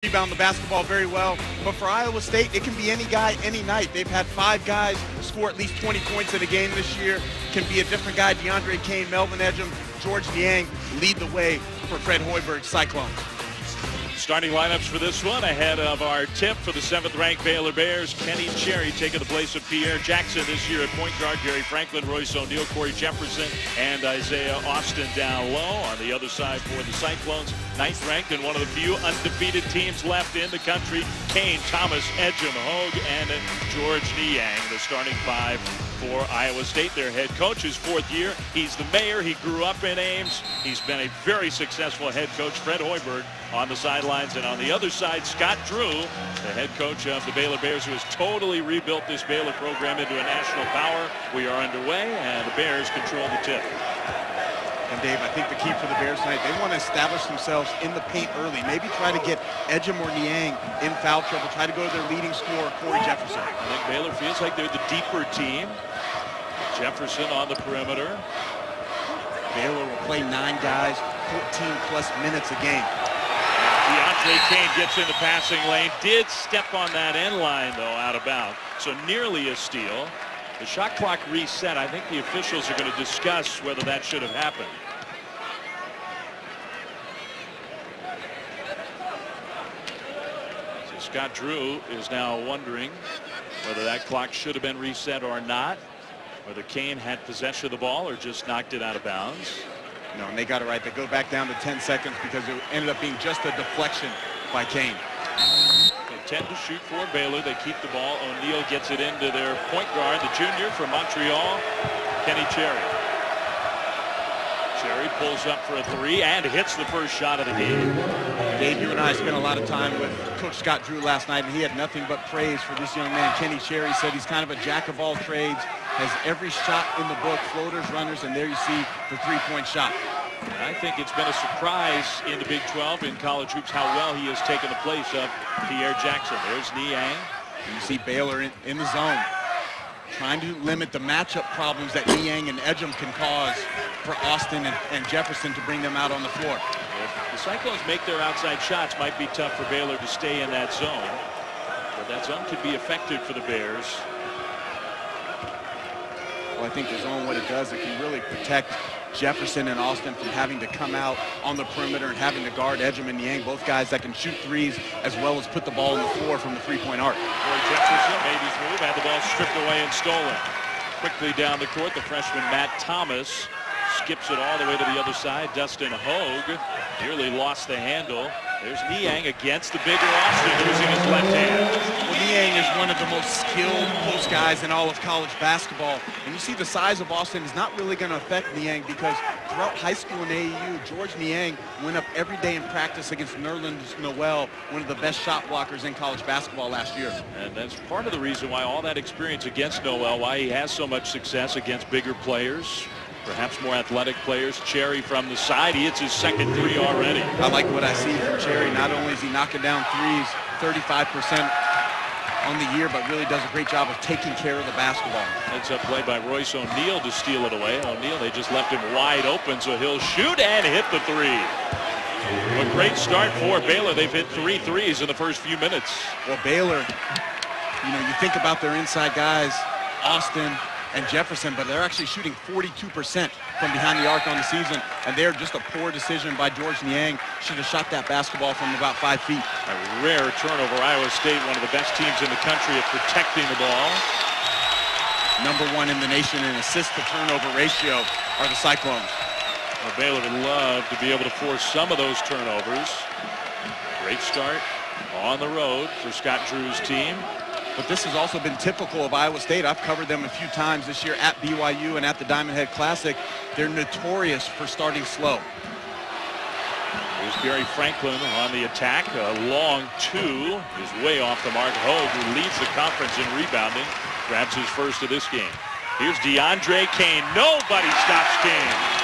rebound the basketball very well. But for Iowa State, it can be any guy, any night. They've had 5 guys score at least 20 points in a game this year. Can be a different guy. Deandre Kane, Melvin Edgar, George Niang lead the way for Fred Hoiberg's Cyclones. Starting lineups for this one ahead of our tip for the 7th-ranked Baylor Bears. Kenny Cherry taking the place of Pierre Jackson this year at point guard. Gary Franklin, Royce O'Neal, Corey Jefferson, and Isaiah Austin down low. On the other side for the Cyclones, 9th-ranked and one of the few undefeated teams left in the country. Kane, Thomas, Edgem, Hogue, and George Niang, the starting 5 for Iowa State. Their head coach, his 4th year. He's the mayor. He grew up in Ames. He's been a very successful head coach. Fred Hoiberg on the sidelines, and on the other side, Scott Drew, the head coach of the Baylor Bears, who has totally rebuilt this Baylor program into a national power. We are underway, and the Bears control the tip. And Dave, I think the key for the Bears tonight, they want to establish themselves in the paint early. Maybe try to get Edgem or Niang in foul trouble. Try to go to their leading scorer, Corey Jefferson. I think Baylor feels like they're the deeper team. Jefferson on the perimeter. Baylor will play 9 guys, 14-plus minutes a game. Deandre Kane gets in the passing lane. Did step on that end line, though, out of bounds. So nearly a steal. The shot clock reset. I think the officials are going to discuss whether that should have happened. So Scott Drew is now wondering whether that clock should have been reset or not. Whether Kane had possession of the ball or just knocked it out of bounds. No, and they got it right. They go back down to 10 seconds because it ended up being just a deflection by Kane. They tend to shoot for Baylor. They keep the ball. O'Neal gets it into their point guard, the junior from Montreal, Kenny Cherry. Cherry pulls up for a 3 and hits the first shot of the game. Dave, you and I spent a lot of time with Coach Scott Drew last night, and he had nothing but praise for this young man. Kenny Cherry said he's kind of a jack of all trades, has every shot in the book, floaters, runners, and there you see the 3-point shot. I think it's been a surprise in the Big 12 in college hoops how well he has taken the place of Pierre Jackson. There's Niang. You see Baylor in the zone, trying to limit the matchup problems that Niang and Edgem can cause for Austin and Jefferson to bring them out on the floor. If the Cyclones make their outside shots, might be tough for Baylor to stay in that zone. But that zone could be effective for the Bears. Well, I think the zone, what it does, it can really protect Jefferson and Austin from having to come out on the perimeter and having to guard Edgem and Niang, both guys that can shoot threes as well as put the ball on the floor from the 3-point arc. Corey Jefferson made his move, had the ball stripped away and stolen. Quickly down the court, the freshman Matt Thomas skips it all the way to the other side. Dustin Hogue nearly lost the handle. There's Niang against the bigger Austin, losing his left hand. Well, Niang is one of the most skilled post guys in all of college basketball. And you see the size of Austin is not really going to affect Niang because throughout high school and AAU, George Niang went up every day in practice against Nerlens Noel, one of the best shot blockers in college basketball last year. And that's part of the reason why all that experience against Noel, why he has so much success against bigger players. Perhaps more athletic players. Cherry from the side. He hits his 2nd 3 already. I like what I see from Cherry. Not only is he knocking down threes 35% on the year, but really does a great job of taking care of the basketball. It's a play by Royce O'Neal to steal it away. O'Neal, they just left him wide open, so he'll shoot and hit the 3. A great start for Baylor. They've hit 3 threes in the first few minutes. Well, Baylor, you know, you think about their inside guys, Austin and Jefferson, but they're actually shooting 42% from behind the arc on the season, and they're just a poor decision by George Niang. Should have shot that basketball from about 5 feet. A rare turnover. Iowa State, one of the best teams in the country at protecting the ball. #1 in the nation in assist-to-turnover ratio are the Cyclones. Well, Baylor would love to be able to force some of those turnovers. Great start on the road for Scott Drew's team. But this has also been typical of Iowa State. I've covered them a few times this year at BYU and at the Diamond Head Classic. They're notorious for starting slow. Here's Gary Franklin on the attack. A long 2 is way off the mark. Hogue, who leads the conference in rebounding, grabs his first of this game. Here's Deandre Kane. Nobody stops Kane.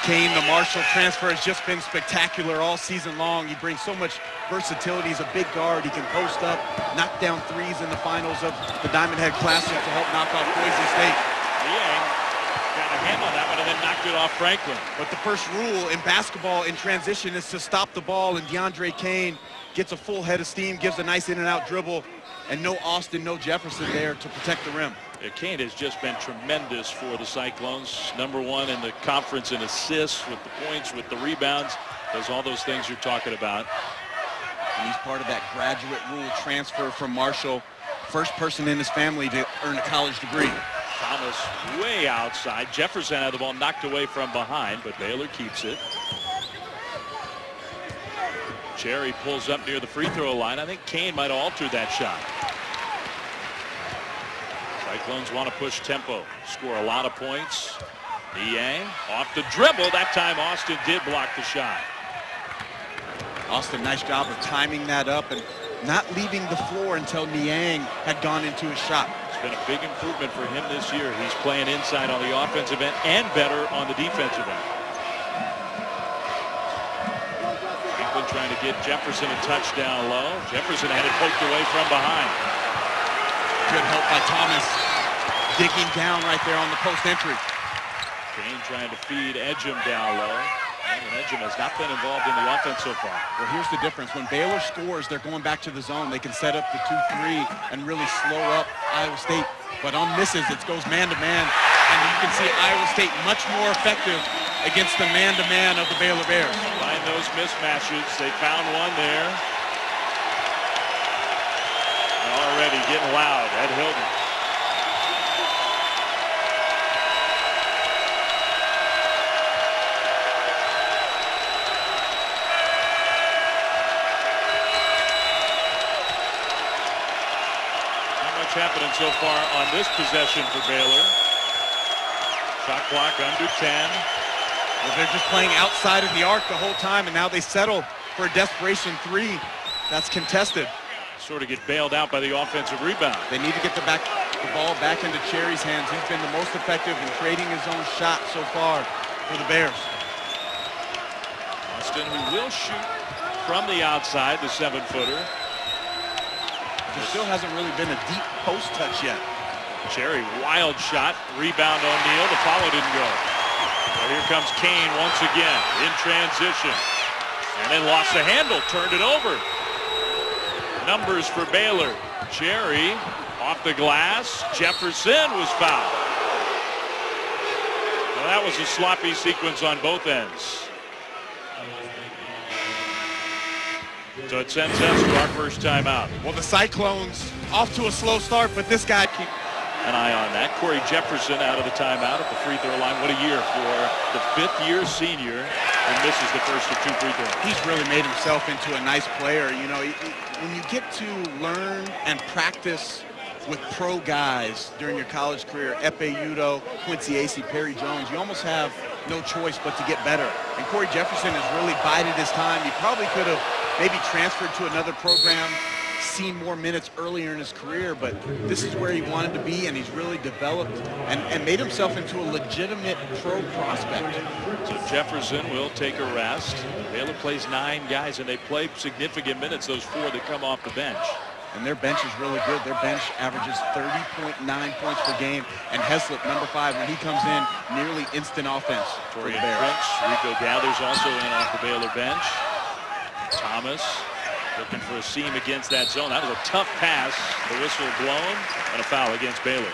Kane, the Marshall transfer, has just been spectacular all season long. He brings so much versatility. He's a big guard. He can post up, knock down threes in the finals of the Diamond Head Classic to help knock off Boise State. Niang got a hand on that one and then and knocked it off Franklin. But the first rule in basketball in transition is to stop the ball, and Deandre Kane gets a full head of steam, gives a nice in-and-out dribble, and no Austin, no Jefferson there to protect the rim. Yeah, Kane has just been tremendous for the Cyclones. #1 in the conference in assists, with the points, with the rebounds, does all those things you're talking about. And he's part of that graduate rule transfer from Marshall. First person in his family to earn a college degree. Thomas way outside. Jefferson had the ball knocked away from behind, but Baylor keeps it. Cherry pulls up near the free throw line. I think Kane might have altered that shot. Cyclones want to push tempo, score a lot of points. Niang off the dribble. That time Austin did block the shot. Austin, nice job of timing that up and not leaving the floor until Niang had gone into his shot. It's been a big improvement for him this year. He's playing inside on the offensive end and better on the defensive end. Franklin trying to get Jefferson a touchdown low. Jefferson had it poked away from behind. Good help by Thomas, digging down right there on the post entry. Kane trying to feed Edgem down low. And Edgem has not been involved in the offense so far. Well, here's the difference. When Baylor scores, they're going back to the zone. They can set up the 2-3 and really slow up Iowa State. But on misses, it goes man-to-man. And you can see Iowa State much more effective against the man-to-man of the Baylor Bears. Find those mismatches. They found one there. Already getting loud at Hilton. Happening so far on this possession for Baylor. Shot clock under 10. Well, they're just playing outside of the arc the whole time, and now they settle for a desperation 3 that's contested. Sort of get bailed out by the offensive rebound. They need to get the ball back into Cherry's hands. He's been the most effective in creating his own shot so far for the Bears. Austin, who will shoot from the outside, the 7-footer. There still hasn't really been a deep post touch yet. Cherry, wild shot, rebound O'Neal. The follow didn't go. Well, here comes Kane once again in transition. And then lost the handle, turned it over. Numbers for Baylor. Cherry off the glass. Jefferson was fouled. Well, that was a sloppy sequence on both ends. So it sends us to our first timeout. Well, the Cyclones off to a slow start, but this guy keep an eye on that. Corey Jefferson out of the timeout at the free throw line. What a year for the 5th-year senior, and misses the first of 2 free throws. He's really made himself into a nice player. You know, when you get to learn and practice with pro guys during your college career, Epe Udoh, Quincy Acey, Perry Jones, you almost have no choice but to get better. And Corey Jefferson has really bided his time. He probably could have maybe transferred to another program, seen more minutes earlier in his career, but this is where he wanted to be, and he's really developed and made himself into a legitimate pro prospect. So Jefferson will take a rest. Baylor plays 9 guys, and they play significant minutes, those 4 that come off the bench. And their bench is really good. Their bench averages 30.9 points per game. And Heslop, number 5, when he comes in, nearly instant offense for the Bears. Rico Gathers also in off the Baylor bench. Thomas looking for a seam against that zone. That was a tough pass. The whistle blown, and a foul against Baylor.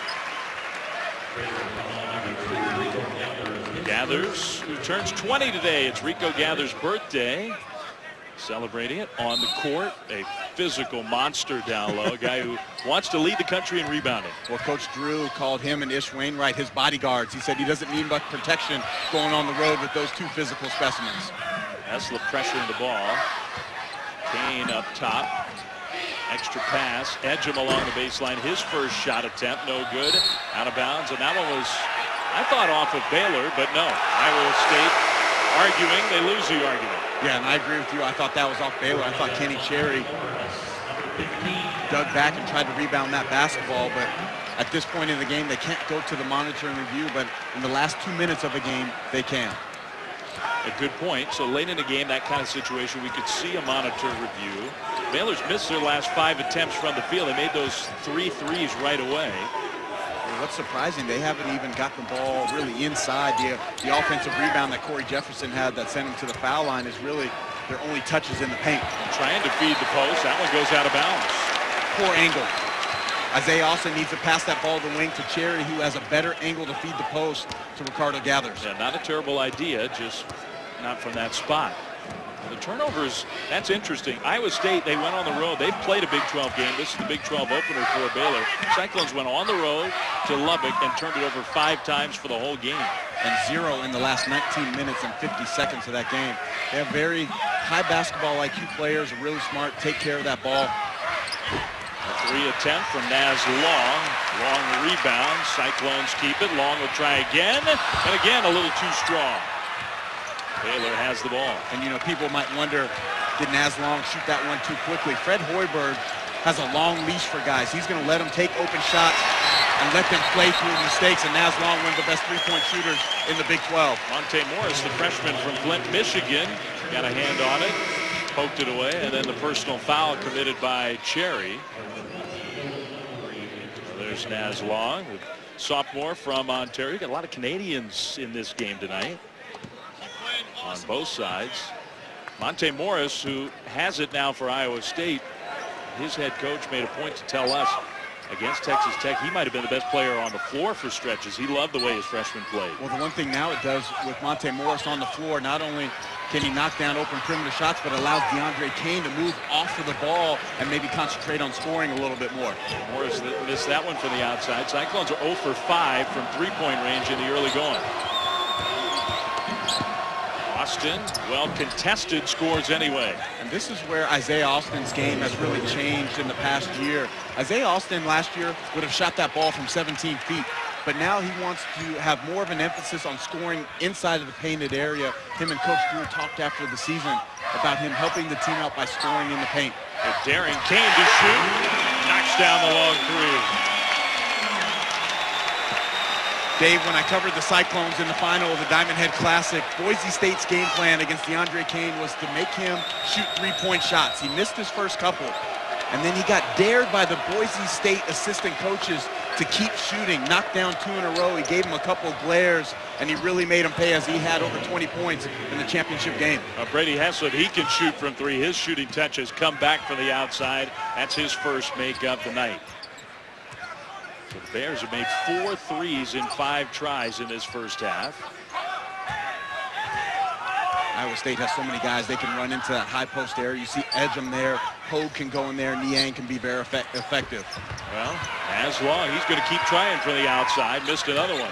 Gathers, who turns 20 today. It's Rico Gathers' birthday. Celebrating it on the court. A physical monster down low. A guy who wants to lead the country in rebounding. Well, Coach Drew called him and Ish Wainwright his bodyguards. He said he doesn't need much protection going on the road with those 2 physical specimens. Heslop pressuring the ball. Kane up top. Extra pass. Edgem along the baseline. His first shot attempt, no good. Out of bounds. And that one was, I thought, off of Baylor, but no. Iowa State arguing. They lose the argument. Yeah, and I agree with you. I thought that was off Baylor. I thought Kenny Cherry dug back and tried to rebound that basketball, but at this point in the game, they can't go to the monitor and review, but in the last 2 minutes of a game, they can. A good point. So late in the game, that kind of situation, we could see a monitor review. Baylor's missed their last 5 attempts from the field. They made those 3 threes right away. what's surprising, they haven't even got the ball really inside. The offensive rebound that Corey Jefferson had that sent him to the foul line is really their only touches in the paint. Trying to feed the post. That one goes out of bounds. Poor angle. Isaiah Austin needs to pass that ball to the wing to Cherry, who has a better angle to feed the post to Ricardo Gathers. Yeah, not a terrible idea, just not from that spot. The turnovers, that's interesting. Iowa State, they went on the road. They've played a Big 12 game. This is the Big 12 opener for Baylor. Cyclones went on the road to Lubbock and turned it over 5 times for the whole game. And 0 in the last 19 minutes and 50 seconds of that game. They have very high basketball IQ players, are really smart, take care of that ball. A 3 attempt from Naz Long. Long rebound. Cyclones keep it. Long will try again. And again, a little too strong. Baylor has the ball. And, you know, people might wonder, did Naz Long shoot that one too quickly? Fred Hoiberg has a long leash for guys. He's going to let them take open shots and let them play through mistakes. And Naz Long, one of the best three-point shooters in the Big 12. Monte Morris, the freshman from Flint, Michigan, got a hand on it, poked it away, and then the personal foul committed by Cherry. There's Naz Long, the sophomore from Ontario. Got a lot of Canadians in this game tonight on both sides. Monte Morris, who has it now for Iowa State, his head coach made a point to tell us against Texas Tech he might have been the best player on the floor for stretches. He loved the way his freshmen played. Well, the one thing now it does with Monte Morris on the floor, not only can he knock down open perimeter shots, but allows Deandre Kane to move off of the ball and maybe concentrate on scoring a little bit more. Morris missed that one from the outside. Cyclones are 0 for 5 from three-point range in the early going. Austin, well contested, scores anyway. And this is where Isaiah Austin's game has really changed in the past year. Isaiah Austin last year would have shot that ball from 17 feet. But now he wants to have more of an emphasis on scoring inside of the painted area. Him and Coach Drew talked after the season about him helping the team out by scoring in the paint. Daring Kane to shoot, knocks down the long three. Dave, when I covered the Cyclones in the final of the Diamond Head Classic, Boise State's game plan against Deandre Kane was to make him shoot three-point shots. He missed his first couple, and then he got dared by the Boise State assistant coaches to keep shooting, knocked down 2 in a row. He gave him a couple of glares, and he really made him pay as he had over 20 points in the championship game. Brady Heslett, he can shoot from 3. His shooting touch has come back from the outside. That's his first make of the night. So the Bears have made 4 threes in 5 tries in this first half. Iowa State has so many guys they can run into that high post area. You see Edgem there, Hogue can go in there, Niang can be very effective. Well, as long, he's going to keep trying from the outside. Missed another one.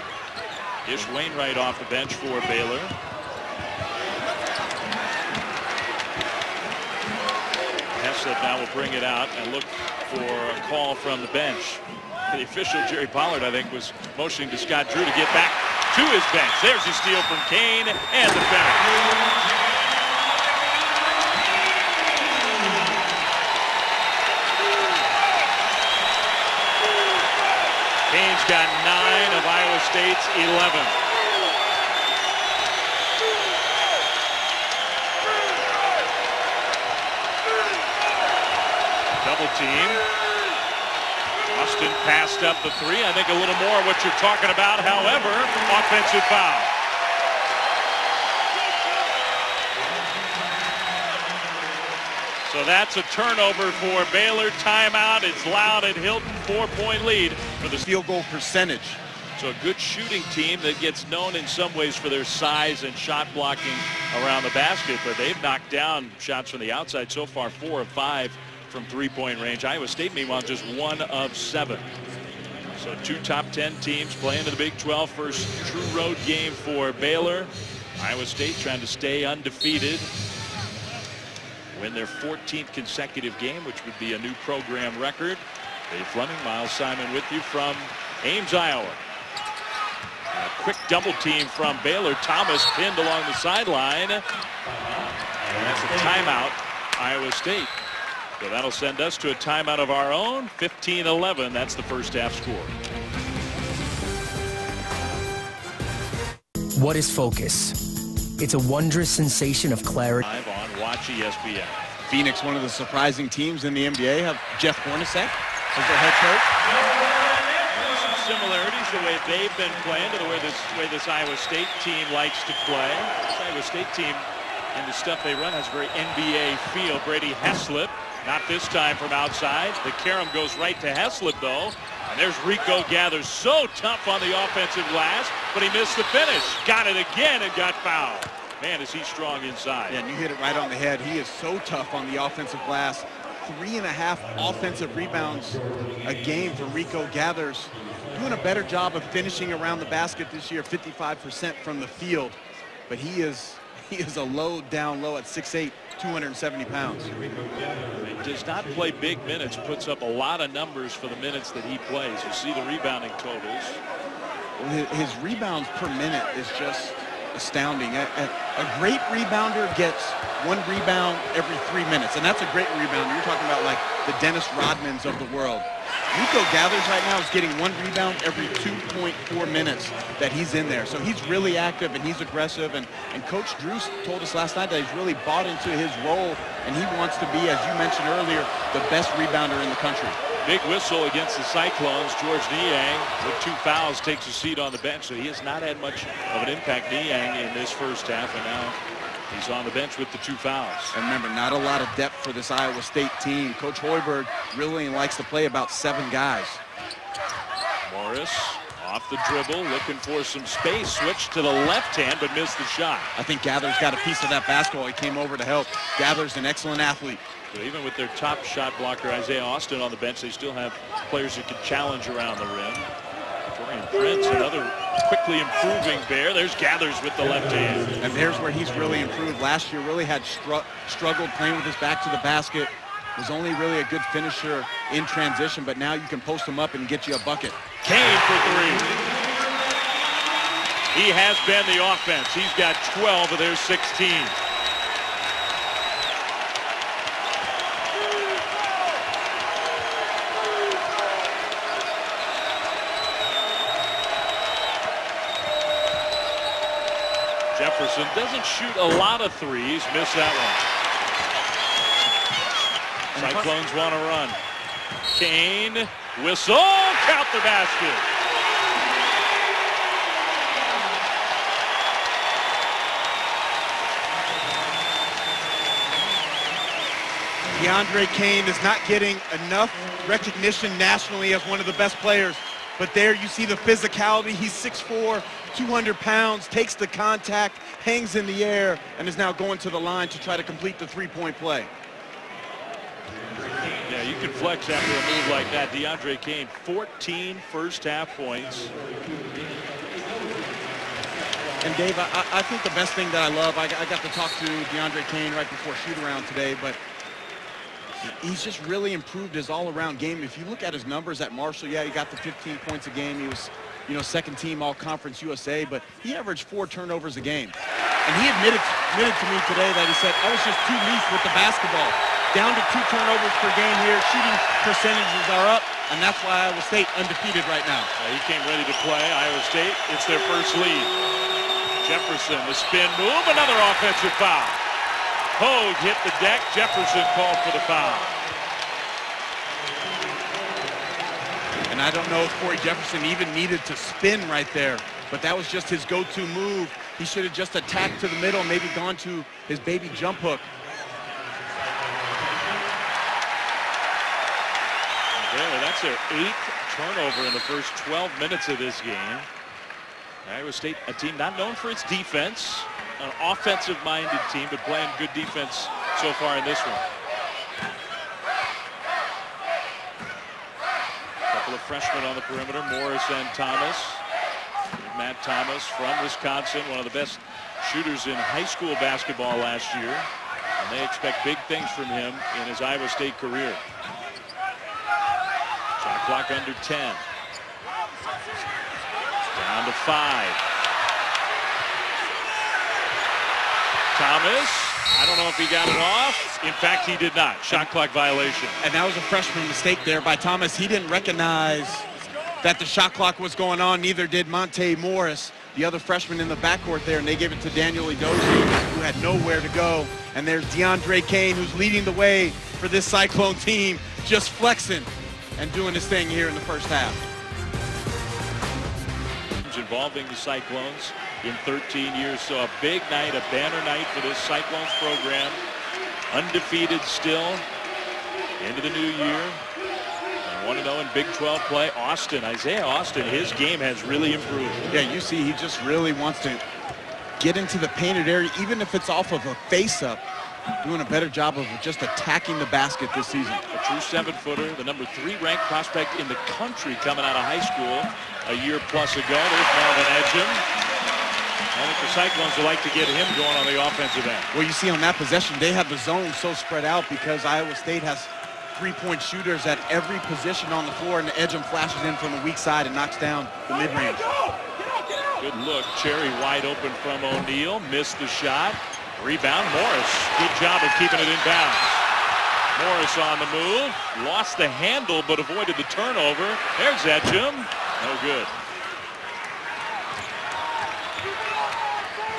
Ish Wainwright off the bench for Baylor. Heslett now will bring it out and look for a call from the bench. The official, Jerry Pollard, I think, was motioning to Scott Drew to get back to his bench. There's a steal from Kane and the finish. Kane's got 9 of Iowa State's 11. Double team. Austin passed up the 3. I think a little more what you're talking about. However, offensive foul. So that's a turnover for Baylor. Timeout. It's loud at Hilton. 4-point lead for the field goal percentage. So a good shooting team that gets known in some ways for their size and shot blocking around the basket, but they've knocked down shots from the outside so far, 4 of 5 from three-point range. Iowa State, meanwhile, just 1 of 7. So 2 top 10 teams playing in the Big 12. First true road game for Baylor. Iowa State trying to stay undefeated. Win their 14th consecutive game, which would be a new program record. Dave Fleming, Miles Simon with you from Ames, Iowa. A quick double team from Baylor. Thomas pinned along the sideline. And that's a timeout, Iowa State. So that'll send us to a timeout of our own. 15-11. That's the first half score. What is focus? It's a wondrous sensation of clarity. Live on Watch ESPN. Phoenix, one of the surprising teams in the NBA, have Jeff Hornacek as their head coach. similarities the way they've been playing to the way this Iowa State team likes to play. This Iowa State team and the stuff they run has a very NBA feel. Brady Heslip, not this time from outside. The carom goes right to Heslip though. And there's Rico Gathers, so tough on the offensive glass, but he missed the finish. Got it again and got fouled. Man, is he strong inside. Yeah, and you hit it right on the head. He is so tough on the offensive glass. 3.5 offensive rebounds a game for Rico Gathers. Doing a better job of finishing around the basket this year, 55% from the field. But he is a low down low at 6'8", 270 pounds. He does not play big minutes, puts up a lot of numbers for the minutes that he plays. You see the rebounding totals. His rebounds per minute is just astounding. A great rebounder gets 1 rebound every 3 minutes, and that's a great rebounder. You're talking about like the Dennis Rodmans of the world. Rico Gathers right now is getting 1 rebound every 2.4 minutes that he's in there. So he's really active and he's aggressive. And Coach Drew told us last night that he's really bought into his role, and he wants to be, as you mentioned earlier, the best rebounder in the country. Big whistle against the Cyclones. George Niang with 2 fouls takes a seat on the bench, so he has not had much of an impact, Niang, in this first half, and now he's on the bench with the 2 fouls. And remember, not a lot of depth for this Iowa State team. Coach Hoiberg really likes to play about 7 guys. Morris off the dribble, looking for some space. Switch to the left hand, but missed the shot. I think Gathers got a piece of that basketball. He came over to help. Gathers, an excellent athlete. So even with their top shot blocker, Isaiah Austin, on the bench, they still have players that can challenge around the rim. Torian Prince, another quickly improving Bear. There's Gathers with the left hand. And there's where he's really improved. Last year really had struggled playing with his back to the basket. Was only really a good finisher in transition, but now you can post him up and get you a bucket. Kane for 3. He has been the offense. He's got 12 of their 16. Jefferson doesn't shoot a lot of threes. Missed that one. Cyclones want to run. Kane, whistle, count the basket. Deandre Kane is not getting enough recognition nationally as one of the best players. But there you see the physicality. He's 6'4", 200 pounds, takes the contact, hangs in the air, and is now going to the line to try to complete the 3-point play. Yeah, you can flex after a move like that. Deandre Kane, 14 first-half points. And Dave, I think the best thing that I love, I got to talk to Deandre Kane right before shoot-around today, but he's just really improved his all-around game. If you look at his numbers at Marshall, yeah, he got the 15 points a game. He was, second team All-Conference USA, but he averaged 4 turnovers a game. And he admitted to me today that he said, I was just too loose with the basketball. Down to 2 turnovers per game here. Shooting percentages are up, and that's why Iowa State undefeated right now. He came ready to play. Iowa State, it's their first lead. Jefferson, the spin move, another offensive foul. Hogue hit the deck. Jefferson called for the foul. And I don't know if Corey Jefferson even needed to spin right there, but that was just his go-to move. He should have just attacked to the middle, maybe gone to his baby jump hook. Baylor, that's their 8th turnover in the first 12 minutes of this game. Iowa State, a team not known for its defense, an offensive-minded team, but playing good defense so far in this one. A couple of freshmen on the perimeter, Morris and Thomas. Matt Thomas from Wisconsin, one of the best shooters in high school basketball last year. And they expect big things from him in his Iowa State career. Shot clock under 10. Down to 5. Thomas, I don't know if he got it off. In fact, he did not. Shot clock violation. And that was a freshman mistake there by Thomas. He didn't recognize that the shot clock was going on. Neither did Monte Morris, the other freshman in the backcourt there, and they gave it to Daniel Edozie, who had nowhere to go. And there's Deandre Kane, who's leading the way for this Cyclone team, just flexing and doing his thing here in the first half. involving the Cyclones in 13 years. So a big night, a banner night for this Cyclones program. Undefeated still into the new year. 1-0 in Big 12 play. Isaiah Austin, his game has really improved. Yeah, you see he just really wants to get into the painted area, even if it's off of a face-up. Doing a better job of just attacking the basket this season. A true 7-footer, the number 3 ranked prospect in the country coming out of high school a year plus ago. There's Melvin Edgar. I think the Cyclones would like to get him going on the offensive end. Well, you see on that possession, they have the zone so spread out because Iowa State has 3-point shooters at every position on the floor, and Edgar flashes in from the weak side and knocks down the mid-range. Good look. Cherry wide open from O'Neal. Missed the shot. Rebound, Morris. Good job of keeping it in bounds. Morris on the move. Lost the handle, but avoided the turnover. There's Edgar. No good.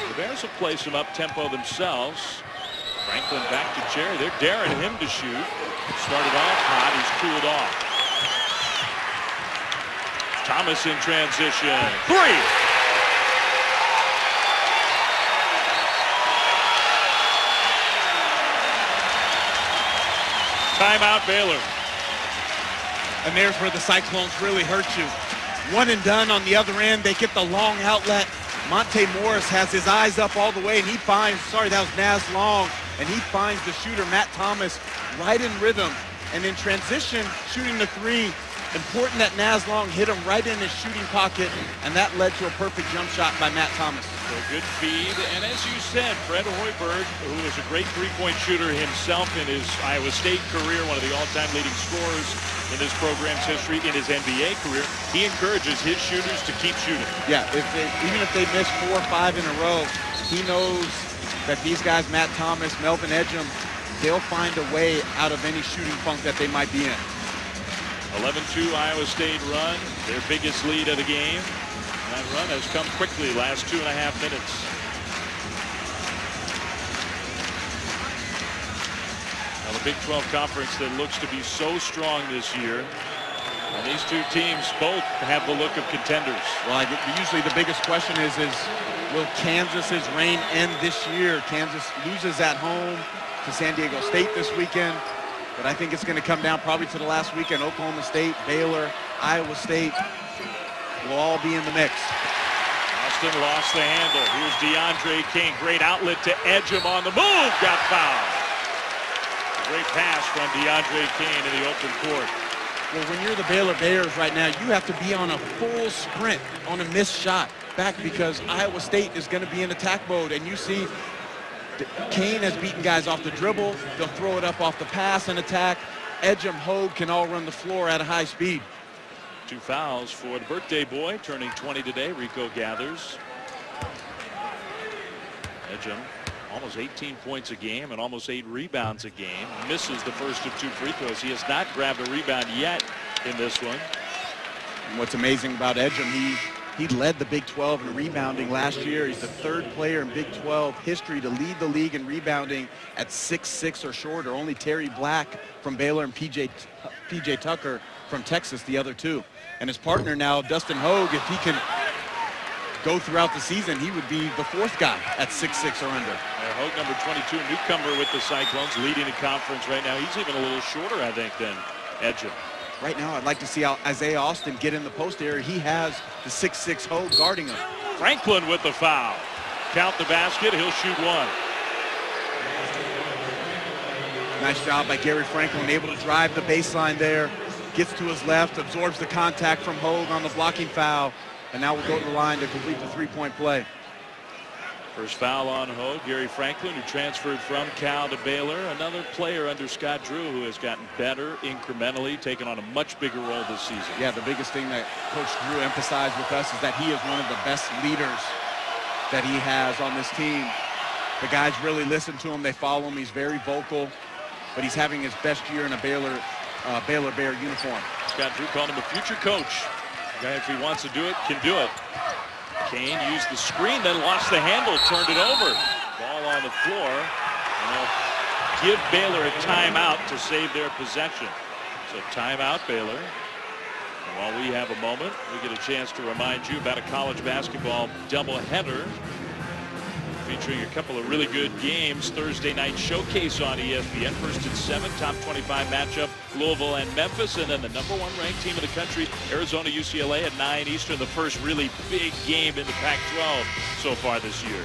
The Bears will play some up-tempo themselves. Franklin back to Cherry. They're daring him to shoot. Started off hot. He's cooled off. Thomas in transition. 3! Timeout, Baylor. And there's where the Cyclones really hurt you. One and done on the other end. They get the long outlet. Monte Morris has his eyes up all the way, and he finds, sorry, that was Naz Long, and he finds the shooter, Matt Thomas, right in rhythm. And in transition, shooting the 3, important that Naz Long hit him right in his shooting pocket, and that led to a perfect jump shot by Matt Thomas. So good feed, and as you said, Fred Hoiberg, who is a great three-point shooter himself in his Iowa State career, one of the all-time leading scorers in this program's history, in his NBA career, he encourages his shooters to keep shooting. Yeah, even if they miss 4 or 5 in a row, he knows that these guys, Matt Thomas, Melvin Edgar, they'll find a way out of any shooting funk that they might be in. 11-2 Iowa State run, their biggest lead of the game. That run has come quickly, last 2.5 minutes. Now the Big 12 Conference that looks to be so strong this year. And these two teams both have the look of contenders. Well, usually the biggest question is will Kansas's reign end this year? Kansas loses at home to San Diego State this weekend. But I think it's going to come down probably to the last weekend. Oklahoma State, Baylor, Iowa State will all be in the mix. Austin lost the handle. Here's Deandre Kane. Great outlet to Edgar on the move. Got fouled. A great pass from Deandre Kane in the open court. Well, when you're the Baylor Bears right now, you have to be on a full sprint on a missed shot back because Iowa State is going to be in attack mode. And you see Kane has beaten guys off the dribble. They'll throw it up off the pass and attack. Edgar, Hogue can all run the floor at a high speed. 2 fouls for the birthday boy, turning 20 today, Rico Gathers. Edgar, almost 18 points a game and almost 8 rebounds a game. Misses the first of 2 free throws. He has not grabbed a rebound yet in this one. And what's amazing about Edgar, he led the Big 12 in rebounding last year. He's the 3rd player in Big 12 history to lead the league in rebounding at 6'6" or shorter. Only Terry Black from Baylor and PJ Tucker from Texas, the other 2. And his partner now, Dustin Hogue, if he can go throughout the season, he would be the 4th guy at 6'6" or under. Hogue, number 22, newcomer with the Cyclones, leading the conference right now. He's even a little shorter, I think, than Edgar. Right now, I'd like to see Isaiah Austin get in the post area. He has the 6'6" Hogue guarding him. Franklin with the foul. Count the basket. He'll shoot 1. Nice job by Gary Franklin, able to drive the baseline there. Gets to his left, absorbs the contact from Hogue on the blocking foul, and now we'll go to the line to complete the 3-point play. First foul on Hogue. Gary Franklin, who transferred from Cal to Baylor. Another player under Scott Drew who has gotten better incrementally, taken on a much bigger role this season. Yeah, the biggest thing that Coach Drew emphasized with us is that he is one of the best leaders that he has on this team. The guys really listen to him. They follow him. He's very vocal, but he's having his best year in a Baylor Bear uniform. Scott Drew called him a future coach. The guy, if he wants to do it, can do it. Kane used the screen, then lost the handle, turned it over. Ball on the floor, and they'll give Baylor a timeout to save their possession. So timeout, Baylor. While we have a moment, we get a chance to remind you about a college basketball doubleheader featuring a couple of really good games. Thursday night showcase on ESPN. First and 7, top 25 matchup, Louisville and Memphis, and then the #1 ranked team in the country, Arizona UCLA at 9 Eastern. The first really big game in the Pac-12 so far this year.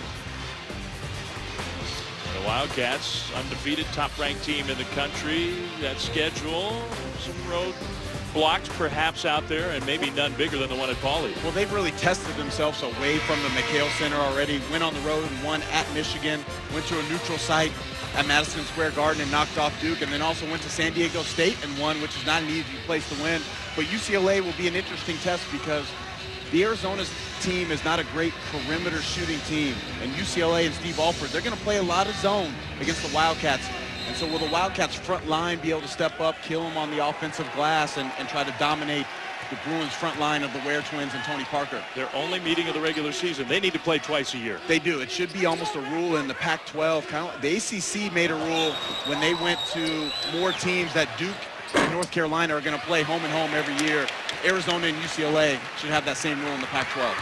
The Wildcats, undefeated, top-ranked team in the country. That schedule, some road blocks perhaps out there, and maybe none bigger than the one at Pauley. Well, they've really tested themselves away from the McHale Center already. Went on the road and won at Michigan. Went to a neutral site at Madison Square Garden and knocked off Duke, and then also went to San Diego State and won, which is not an easy place to win. But UCLA will be an interesting test because the Arizona's team is not a great perimeter shooting team, and UCLA and Steve Alford, they're going to play a lot of zone against the Wildcats. And so will the Wildcats front line be able to step up, kill them on the offensive glass, and try to dominate the Bruins front line of the Ware twins and Tony Parker? Their only meeting of the regular season. They need to play twice a year. They do. It should be almost a rule in the Pac-12. Kind of, the ACC made a rule when they went to more teams that Duke and North Carolina are going to play home and home every year. Arizona and UCLA should have that same rule in the Pac-12.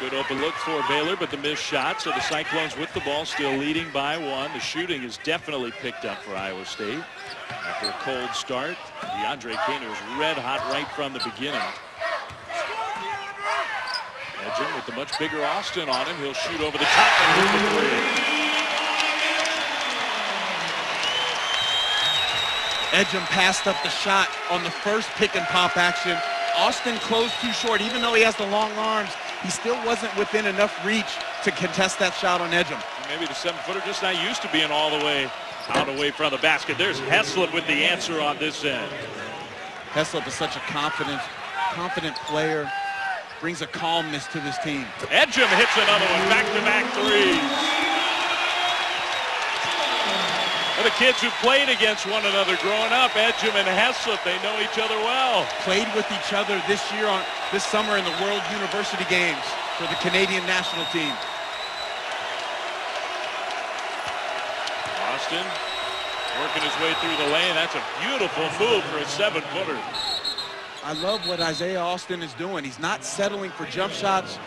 Good open look for Baylor, but the missed shot. So the Cyclones with the ball, still leading by 1. The shooting is definitely picked up for Iowa State. After a cold start, Deandre Kane was red hot right from the beginning. Edging with the much bigger Austin on him. He'll shoot over the top and hit the 3. Edgem passed up the shot on the first pick and pop action. Austin closed too short. Even though he has the long arms, he still wasn't within enough reach to contest that shot on Edgem. Maybe the 7-footer just not used to being all the way out away from the basket. There's Heslop with the answer on this end. Heslop is such a confident player. Brings a calmness to this team. Edgem hits another one. Back-to-back threes. The kids who played against one another growing up, Edgem and Heslop, they know each other well. Played with each other this summer in the World University Games for the Canadian national team. Austin working his way through the lane. That's a beautiful move for a 7-footer. I love what Isaiah Austin is doing. He's not settling for jump shots.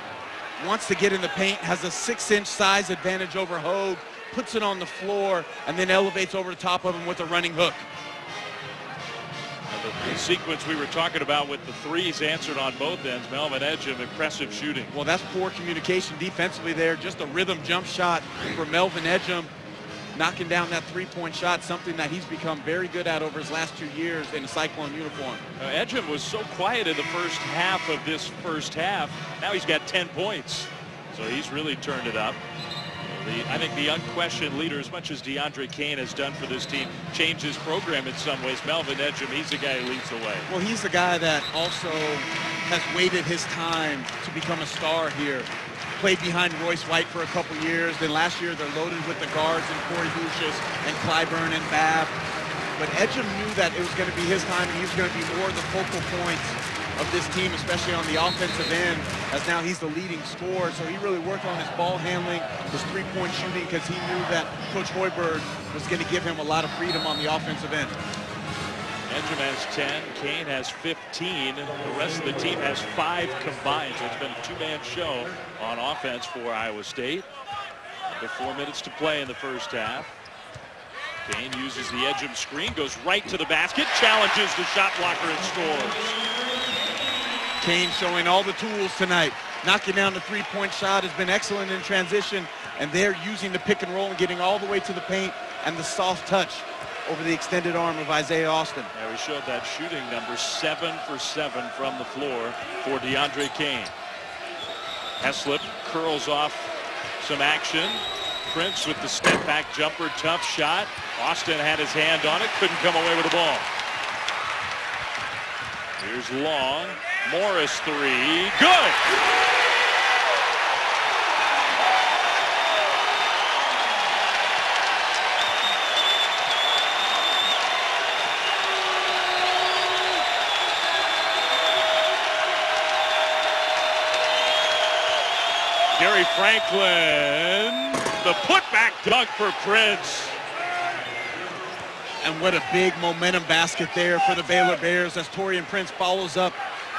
Wants to get in the paint, has a 6-inch size advantage over Hogue. Puts it on the floor, and then elevates over the top of him with a running hook. The sequence we were talking about with the threes answered on both ends. Melvin Edgar, impressive shooting. Well, that's poor communication defensively there. Just a rhythm jump shot for Melvin Edgar. Knocking down that three-point shot, something that he's become very good at over his last 2 years in a Cyclone uniform. Edgar was so quiet in the first half of this first half. Now he's got 10 points. So he's really turned it up. I think the unquestioned leader, as much as Deandre Kane has done for this team, changed his program in some ways. Melvin Edgar, he's the guy who leads the way. Well, he's the guy that also has waited his time to become a star here. Played behind Royce White for a couple years. Then last year they're loaded with the guards and Corey Lucius and Clyburn and Babb. But Edgar knew that it was going to be his time, and he was going to be more the focal point of this team, especially on the offensive end, as now he's the leading scorer. So he really worked on his ball handling, his three-point shooting, because he knew that Coach Hoiberg was going to give him a lot of freedom on the offensive end. Edgar has 10, Kane has 15, the rest of the team has 5 combined. So it's been a 2-man show on offense for Iowa State. Under 4 minutes to play in the first half. Kane uses the Edgar screen, goes right to the basket, challenges the shot blocker and scores. Kane showing all the tools tonight. Knocking down the three-point shot, has been excellent in transition, and they're using the pick and roll and getting all the way to the paint and the soft touch over the extended arm of Isaiah Austin. Yeah, we showed that shooting number, 7 for 7 from the floor for Deandre Kane. Heslop curls off some action. Prince with the step back jumper, tough shot. Austin had his hand on it, couldn't come away with the ball. Here's Long. Morris 3. Good! Gary Franklin, the putback dunk for Prince. And what a big momentum basket there for the Baylor Bears as Taurean Prince follows up,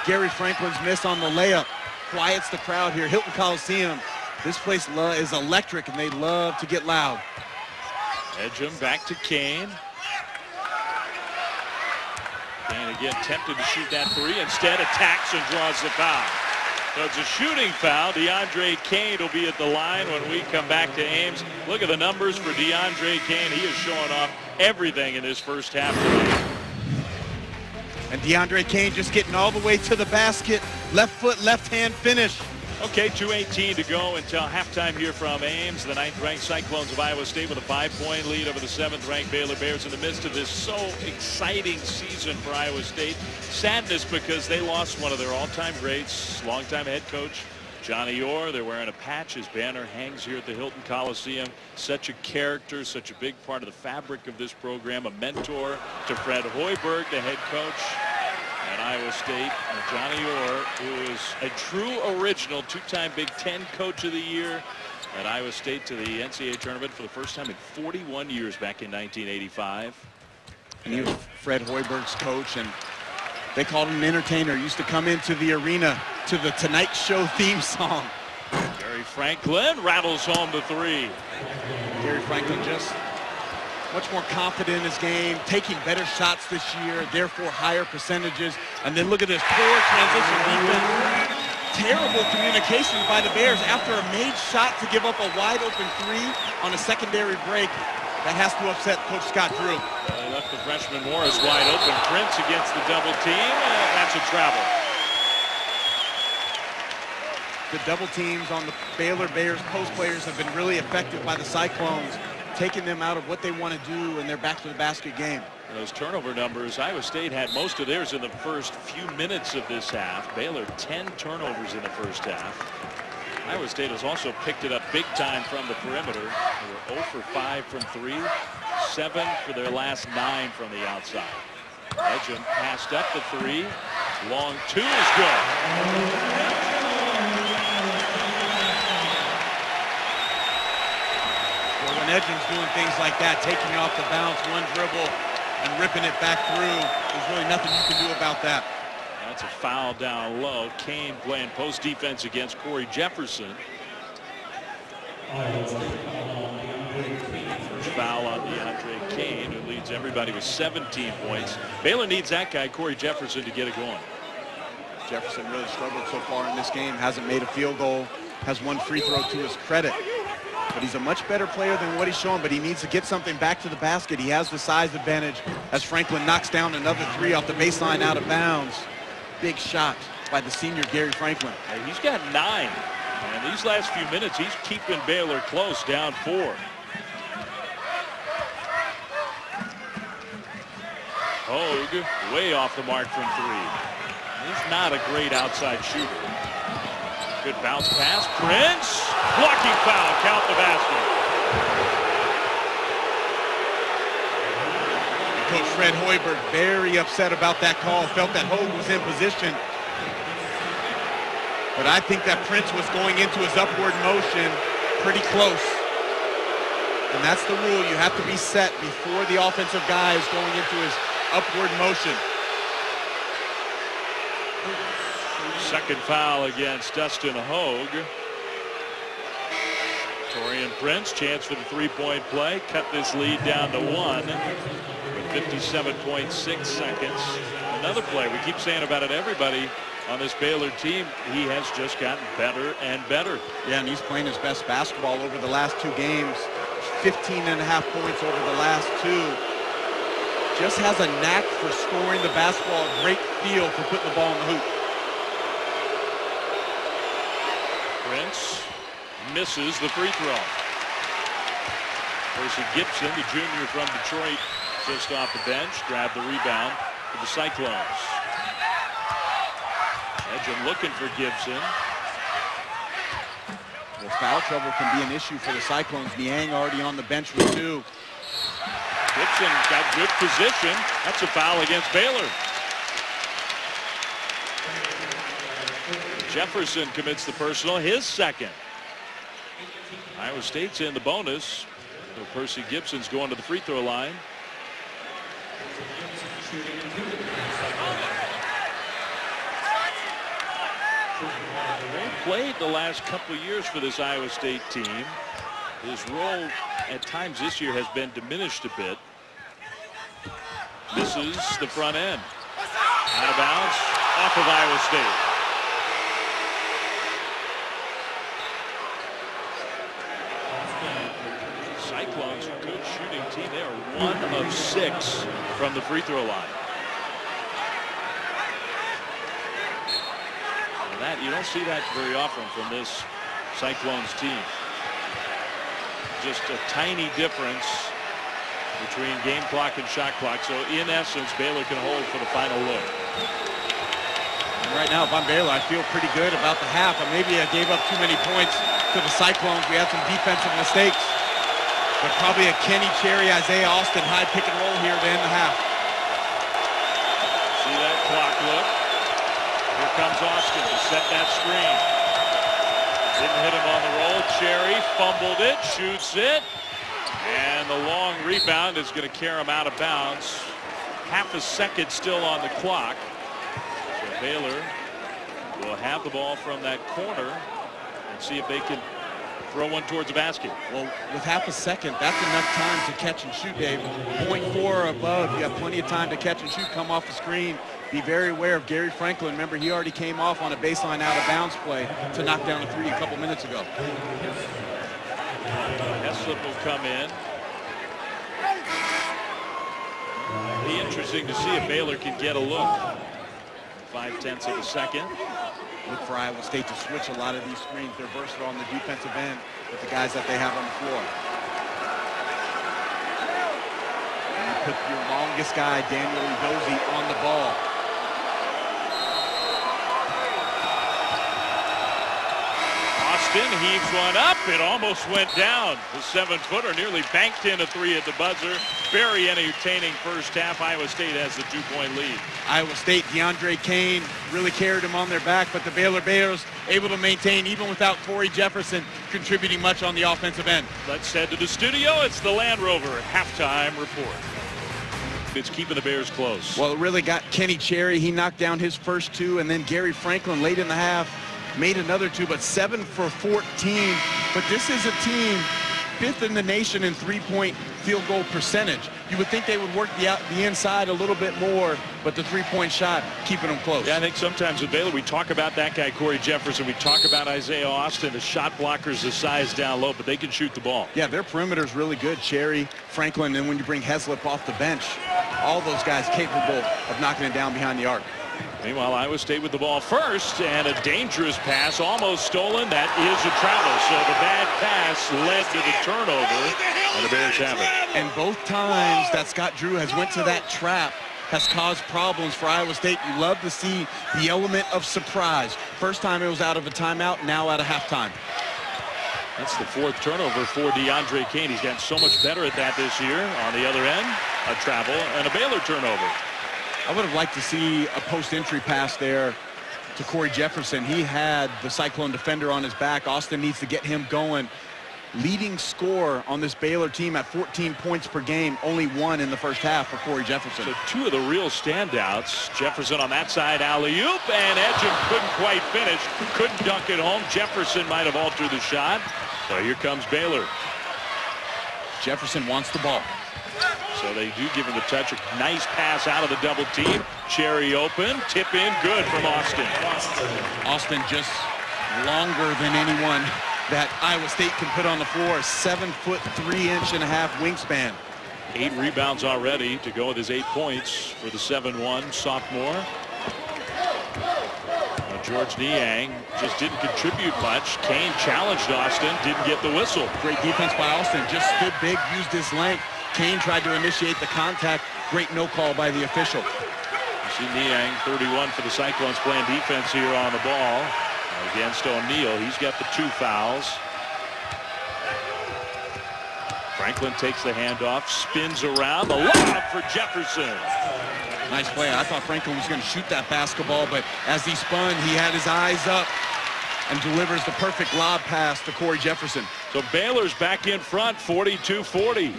Gary Franklin's miss on the layup quiets the crowd here. Hilton Coliseum, this place is electric, and they love to get loud. Edgem back to Kane. Kane again tempted to shoot that three. Instead attacks and draws the foul. So it's a shooting foul. Deandre Kane will be at the line when we come back to Ames. Look at the numbers for Deandre Kane. He is showing off everything in this first half tonight. And Deandre Kane just getting all the way to the basket. Left foot, left hand finish. Okay, 2:18 to go until halftime here from Ames. The 9th-ranked Cyclones of Iowa State with a 5-point lead over the 7th-ranked Baylor Bears in the midst of this so exciting season for Iowa State. Sadness because they lost one of their all-time greats, longtime head coach Johnny Orr. They're wearing a patch. His banner hangs here at the Hilton Coliseum. Such a character, such a big part of the fabric of this program. A mentor to Fred Hoiberg, the head coach at Iowa State. And Johnny Orr, who is a true original, 2-time Big Ten Coach of the Year at Iowa State to the NCAA tournament for the first time in 41 years back in 1985. And he was Fred Hoiberg's coach, and they called him an entertainer. He used to come into the arena to the Tonight Show theme song. Gary Franklin rattles home the three. Gary Franklin just much more confident in his game, taking better shots this year, therefore higher percentages. And then look at this poor transition defense. Terrible communication by the Bears after a made shot to give up a wide open three on a secondary break. That has to upset Coach Scott Drew. They left the freshman Morris wide open. Prince against the double team. That's a travel. The double teams on the Baylor Bears post players have been really effective by the Cyclones, taking them out of what they want to do in their back to the basket game. Those turnover numbers, Iowa State had most of theirs in the first few minutes of this half. Baylor 10 turnovers in the first half. Iowa State has also picked it up big time from the perimeter. They were 0 for 5 from 3, 7 for their last 9 from the outside. Edgem passed up the 3. Long 2 is good. Well, when Edgem's doing things like that, taking off the bounce, one dribble, and ripping it back through, there's really nothing you can do about that. That's a foul down low. Kane playing post defense against Corey Jefferson. First foul on Deandre Kane, who leads everybody with 17 points. Baylor needs that guy, Corey Jefferson, to get it going. Jefferson really struggled so far in this game, hasn't made a field goal, has one free throw to his credit. But he's a much better player than what he's shown, but he needs to get something back to the basket. He has the size advantage as Franklin knocks down another 3 off the baseline out of bounds. Big shot by the senior Gary Franklin. Hey, he's got 9. And these last few minutes, he's keeping Baylor close, down 4. Hogue way off the mark from 3. He's not a great outside shooter. Good bounce pass. Prince. Blocking foul. Count the basket. Coach Fred Hoiberg very upset about that call. Felt that Hogue was in position. But I think that Prince was going into his upward motion pretty close. And that's the rule. You have to be set before the offensive guy is going into his upward motion. Second foul against Dustin Hogue. Torian Prince, chance for the three-point play. Cut this lead down to 1 with 57.6 seconds. Another play. We keep saying about it, everybody on this Baylor team, he has just gotten better and better. Yeah, and he's playing his best basketball over the last 2 games. 15.5 points over the last 2. Just has a knack for scoring the basketball. Great feel for putting the ball in the hoop. Prince misses the free throw. Percy Gibson, the junior from Detroit, just off the bench, grabbed the rebound for the Cyclones. Edgem looking for Gibson. Well, foul trouble can be an issue for the Cyclones. Niang already on the bench with 2. Gibson got good position. That's a foul against Baylor. Jefferson commits the personal, his second. Iowa State's in the bonus. So Percy Gibson's going to the free throw line. They played the last couple of years for this Iowa State team. His role at times this year has been diminished a bit. Misses the front end. Out of bounds, off of Iowa State. Cyclones, a good shooting team. They are 1 of 6 from the free throw line. And that, you don't see that very often from this Cyclones team. Just a tiny difference between game clock and shot clock. So in essence, Baylor can hold for the final look. And right now, if I'm Baylor, I feel pretty good about the half. Maybe I gave up too many points to the Cyclones. We had some defensive mistakes. But probably a Kenny Cherry, Isaiah Austin high pick and roll here to end the half. See that clock look. Here comes Austin to set that screen. Didn't hit him on the roll. Cherry fumbled it, shoots it. And the long rebound is going to carry him out of bounds. Half a second still on the clock. So Baylor will have the ball from that corner and see if they can throw one towards the basket. Well, with half a second, that's enough time to catch and shoot, Dave. 0.4 or above, you have plenty of time to catch and shoot, come off the screen. Be very aware of Gary Franklin. Remember, he already came off on a baseline out of bounds play to knock down a three a couple minutes ago. Heslip will come in. Be interesting to see if Baylor can get a look. 0.5 of a second. Look for Iowa State to switch a lot of these screens. They're versatile on the defensive end with the guys that they have on the floor. And you put your longest guy, Daniel Udozi, on the ball. Austin heaves one up. It almost went down. The 7-footer nearly banked in a three at the buzzer. Very entertaining first half. Iowa State has the 2-point lead. Iowa State, Deandre Kane really carried him on their back, but the Baylor Bears able to maintain even without Corey Jefferson contributing much on the offensive end. Let's head to the studio. It's the Land Rover halftime report. It's keeping the Bears close. Well, it really got Kenny Cherry. He knocked down his first two, and then Gary Franklin late in the half made another two, but 7 for 14. But this is a team 5th in the nation in three-point field goal percentage. You would think they would work the inside a little bit more, but the three-point shot keeping them close. Yeah, I think sometimes with Baylor we talk about that guy Corey Jefferson, we talk about Isaiah Austin, the shot blockers, the size down low, but they can shoot the ball. Yeah, their perimeter's really good. Cherry, Franklin, and when you bring Heslip off the bench, all those guys capable of knocking it down behind the arc. Meanwhile, Iowa State with the ball first, and a dangerous pass, almost stolen. That is a travel. So the bad pass led to the turnover, and the Bears have it. And both times that Scott Drew has went to that trap has caused problems for Iowa State. You love to see the element of surprise. First time it was out of a timeout, now out of halftime. That's the 4th turnover for Deandre Kane. He's gotten so much better at that this year. On the other end, a travel and a Baylor turnover. I would have liked to see a post-entry pass there to Corey Jefferson. He had the Cyclone defender on his back. Austin needs to get him going. Leading scorer on this Baylor team at 14 points per game. Only 1 in the first half for Corey Jefferson. So 2 of the real standouts. Jefferson on that side, alley-oop, and Edgem couldn't quite finish. Couldn't dunk it home. Jefferson might have altered the shot. So here comes Baylor. Jefferson wants the ball. So they do give him the touch. A nice pass out of the double team. Cherry open. Tip in. Good from Austin. Austin just longer than anyone that Iowa State can put on the floor. 7 foot 3.5 wingspan. 8 rebounds already to go with his 8 points for the 7-1 sophomore. George Niang just didn't contribute much. Kane challenged Austin. Didn't get the whistle. Great defense by Austin. Just stood big, used his length. Kane tried to initiate the contact. Great no call by the official. You see Niang, 31 for the Cyclones, playing defense here on the ball against O'Neal. He's got the 2 fouls. Franklin takes the handoff, spins around, the lob for Jefferson. Nice play. I thought Franklin was going to shoot that basketball, but as he spun, he had his eyes up and delivers the perfect lob pass to Corey Jefferson. So Baylor's back in front, 42-40.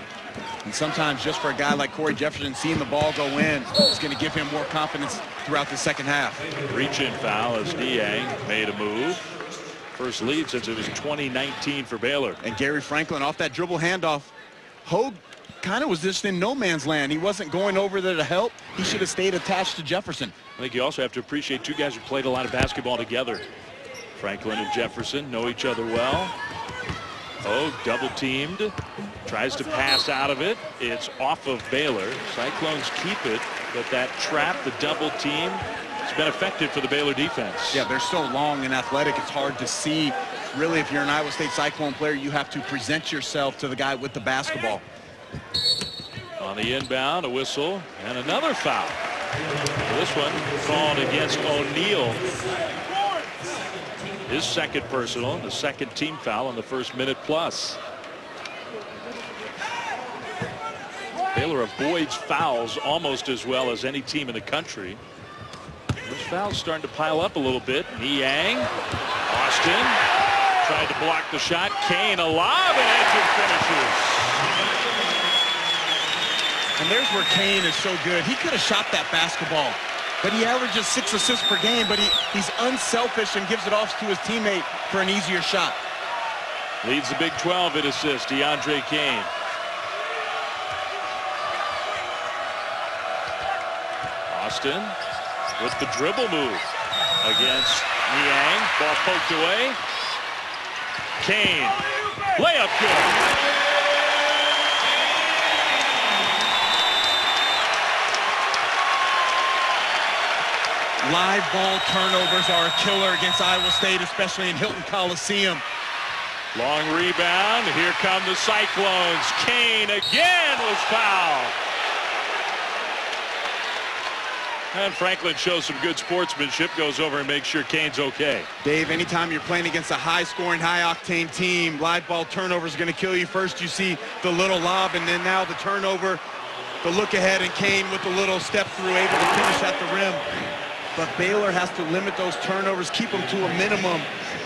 And sometimes just for a guy like Corey Jefferson, seeing the ball go in is going to give him more confidence throughout the second half. Reach-in foul as Niang made a move. First lead since it was 2019 for Baylor. And Gary Franklin off that dribble handoff. Hogue kind of was just in no man's land. He wasn't going over there to help. He should have stayed attached to Jefferson. I think you also have to appreciate two guys who played a lot of basketball together. Franklin and Jefferson know each other well. Hogue double teamed, tries to pass out of it. It's off of Baylor. Cyclones keep it, but that trap, the double team, it's been effective for the Baylor defense. Yeah, they're so long and athletic, it's hard to see. Really, if you're an Iowa State Cyclone player, you have to present yourself to the guy with the basketball. On the inbound, a whistle, and another foul. This one called against O'Neal. His second personal, the second team foul in the first minute plus. Baylor avoids fouls almost as well as any team in the country. Those fouls starting to pile up a little bit. Niang, Austin tried to block the shot. Kane, a lob, and Edgar finishes. And there's where Kane is so good. He could have shot that basketball, but he averages 6 assists per game, but he's unselfish and gives it off to his teammate for an easier shot. Leads the Big 12 in assists, Deandre Kane. Austin with the dribble move against Niang. Ball poked away. Kane, layup good. Live ball turnovers are a killer against Iowa State, especially in Hilton Coliseum. Long rebound. Here come the Cyclones. Kane again was fouled. And Franklin shows some good sportsmanship, goes over and makes sure Kane's okay. Dave, anytime you're playing against a high-scoring, high-octane team, live ball turnover is going to kill you. First you see the little lob, and then now the turnover, the look ahead, and Kane with the little step through, able to finish at the rim. But Baylor has to limit those turnovers, keep them to a minimum.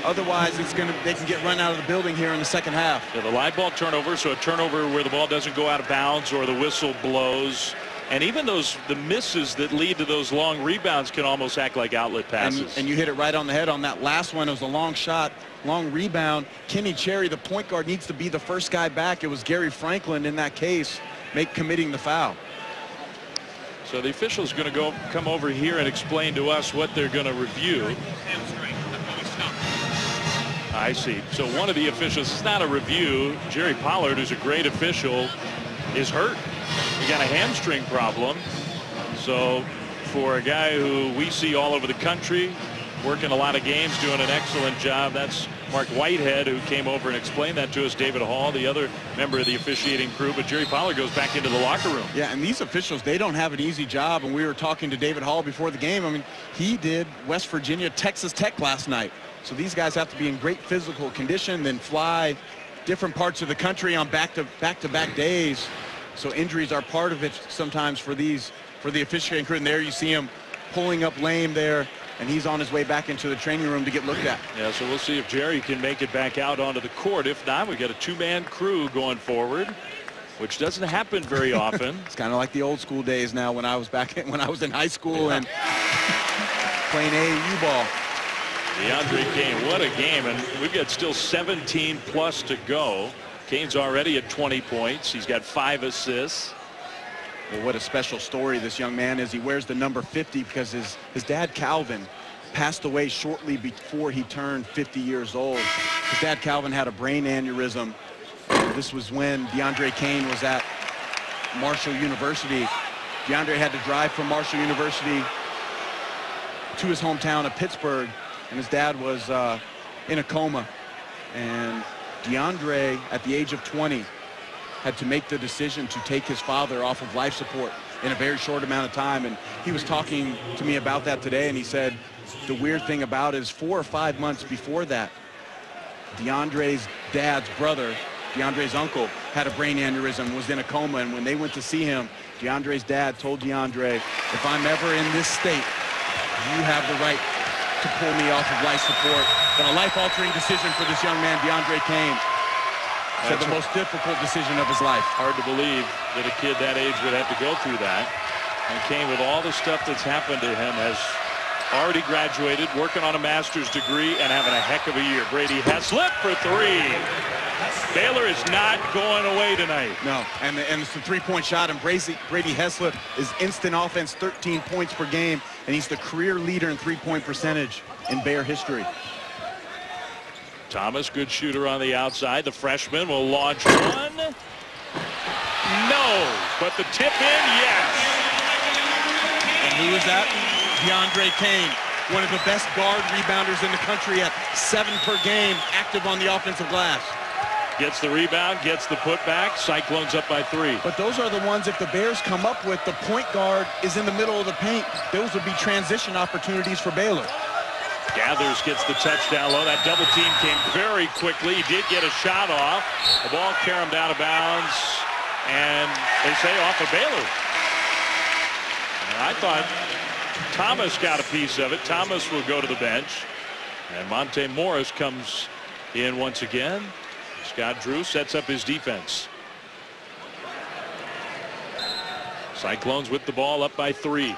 Otherwise, they can get run out of the building here in the second half. Yeah, the live ball turnover, so a turnover where the ball doesn't go out of bounds or the whistle blows. And even the misses that lead to those long rebounds can almost act like outlet passes. And you hit it right on the head on that last one. It was a long shot, long rebound. Kenny Cherry, the point guard, needs to be the first guy back. It was Gary Franklin in that case, committing the foul. So the official's going to come over here and explain to us what they're going to review. I see. So one of the officials, it's not a review. Jerry Pollard, who's a great official, is hurt. He got a hamstring problem. So for a guy who we see all over the country, working a lot of games, doing an excellent job, that's Mark Whitehead, who came over and explained that to us. David Hall, the other member of the officiating crew, but Jerry Pollard goes back into the locker room. Yeah, and these officials, they don't have an easy job. And we were talking to David Hall before the game. I mean, he did West Virginia, Texas Tech last night. So these guys have to be in great physical condition, then fly different parts of the country on back-to-back days. So injuries are part of it sometimes for the officiating crew. And there you see him pulling up lame there, and he's on his way back into the training room to get looked at. Yeah, so we'll see if Jerry can make it back out onto the court. If not, we got a two-man crew going forward, which doesn't happen very often. It's kind of like the old school days now when I was in high school and playing AAU ball. Deandre Kane, what a game, and we've got still 17 plus to go. Kane's already at 20 points. He's got 5 assists. Well, what a special story this young man is. He wears the number 50 because his dad, Calvin, passed away shortly before he turned 50 years old. His dad, Calvin, had a brain aneurysm. This was when Deandre Kane was at Marshall University. Deandre had to drive from Marshall University to his hometown of Pittsburgh, and his dad was in a coma. And Deandre, at the age of 20, had to make the decision to take his father off of life support in a very short amount of time. And he was talking to me about that today, and he said the weird thing about it is 4 or 5 months before that, Deandre's dad's brother, Deandre's uncle, had a brain aneurysm, was in a coma, and when they went to see him, Deandre's dad told Deandre, if I'm ever in this state, you have the right to pull me off of life support. But a life-altering decision for this young man, Deandre Kane. Said the most difficult decision of his life. Hard to believe that a kid that age would have to go through that. And Kane, with all the stuff that's happened to him, has already graduated, working on a master's degree, and having a heck of a year. Brady Heslip for three. Baylor is not going away tonight. No, and it's the three-point shot, and Brady Heslip is instant offense, 13 points per game, and he's the career leader in three-point percentage in Bear history. Thomas, good shooter on the outside. The freshman will launch one. No, but the tip in, yes. And who is that? Deandre Kane, one of the best guard rebounders in the country at 7 per game, active on the offensive glass. Gets the rebound, gets the putback. Cyclones up by 3. But those are the ones, if the Bears come up with, the point guard is in the middle of the paint, those would be transition opportunities for Baylor. Gathers gets the touchdown low. That double team came very quickly. He did get a shot off. The ball caromed out of bounds, and they say off of Baylor. And I thought Thomas got a piece of it. Thomas will go to the bench, and Monte Morris comes in once again. Scott Drew sets up his defense. Cyclones with the ball up by 3.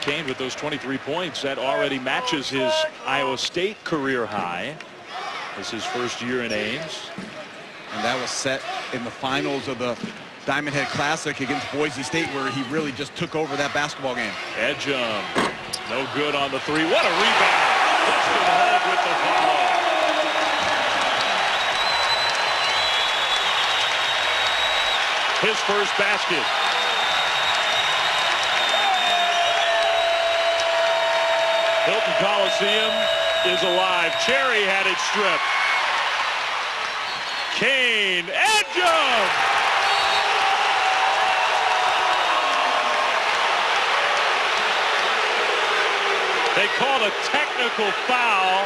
Kane with those 23 points. That already matches his Iowa State career high. This is his first year in Ames. And that was set in the finals of the Diamond Head Classic against Boise State, where he really just took over that basketball game. Edgum, no good on the 3. What a rebound. Dustin Hogue with the follow. His first basket. Hilton Coliseum is alive. Cherry had it stripped. Kane, Edgum! They called a technical foul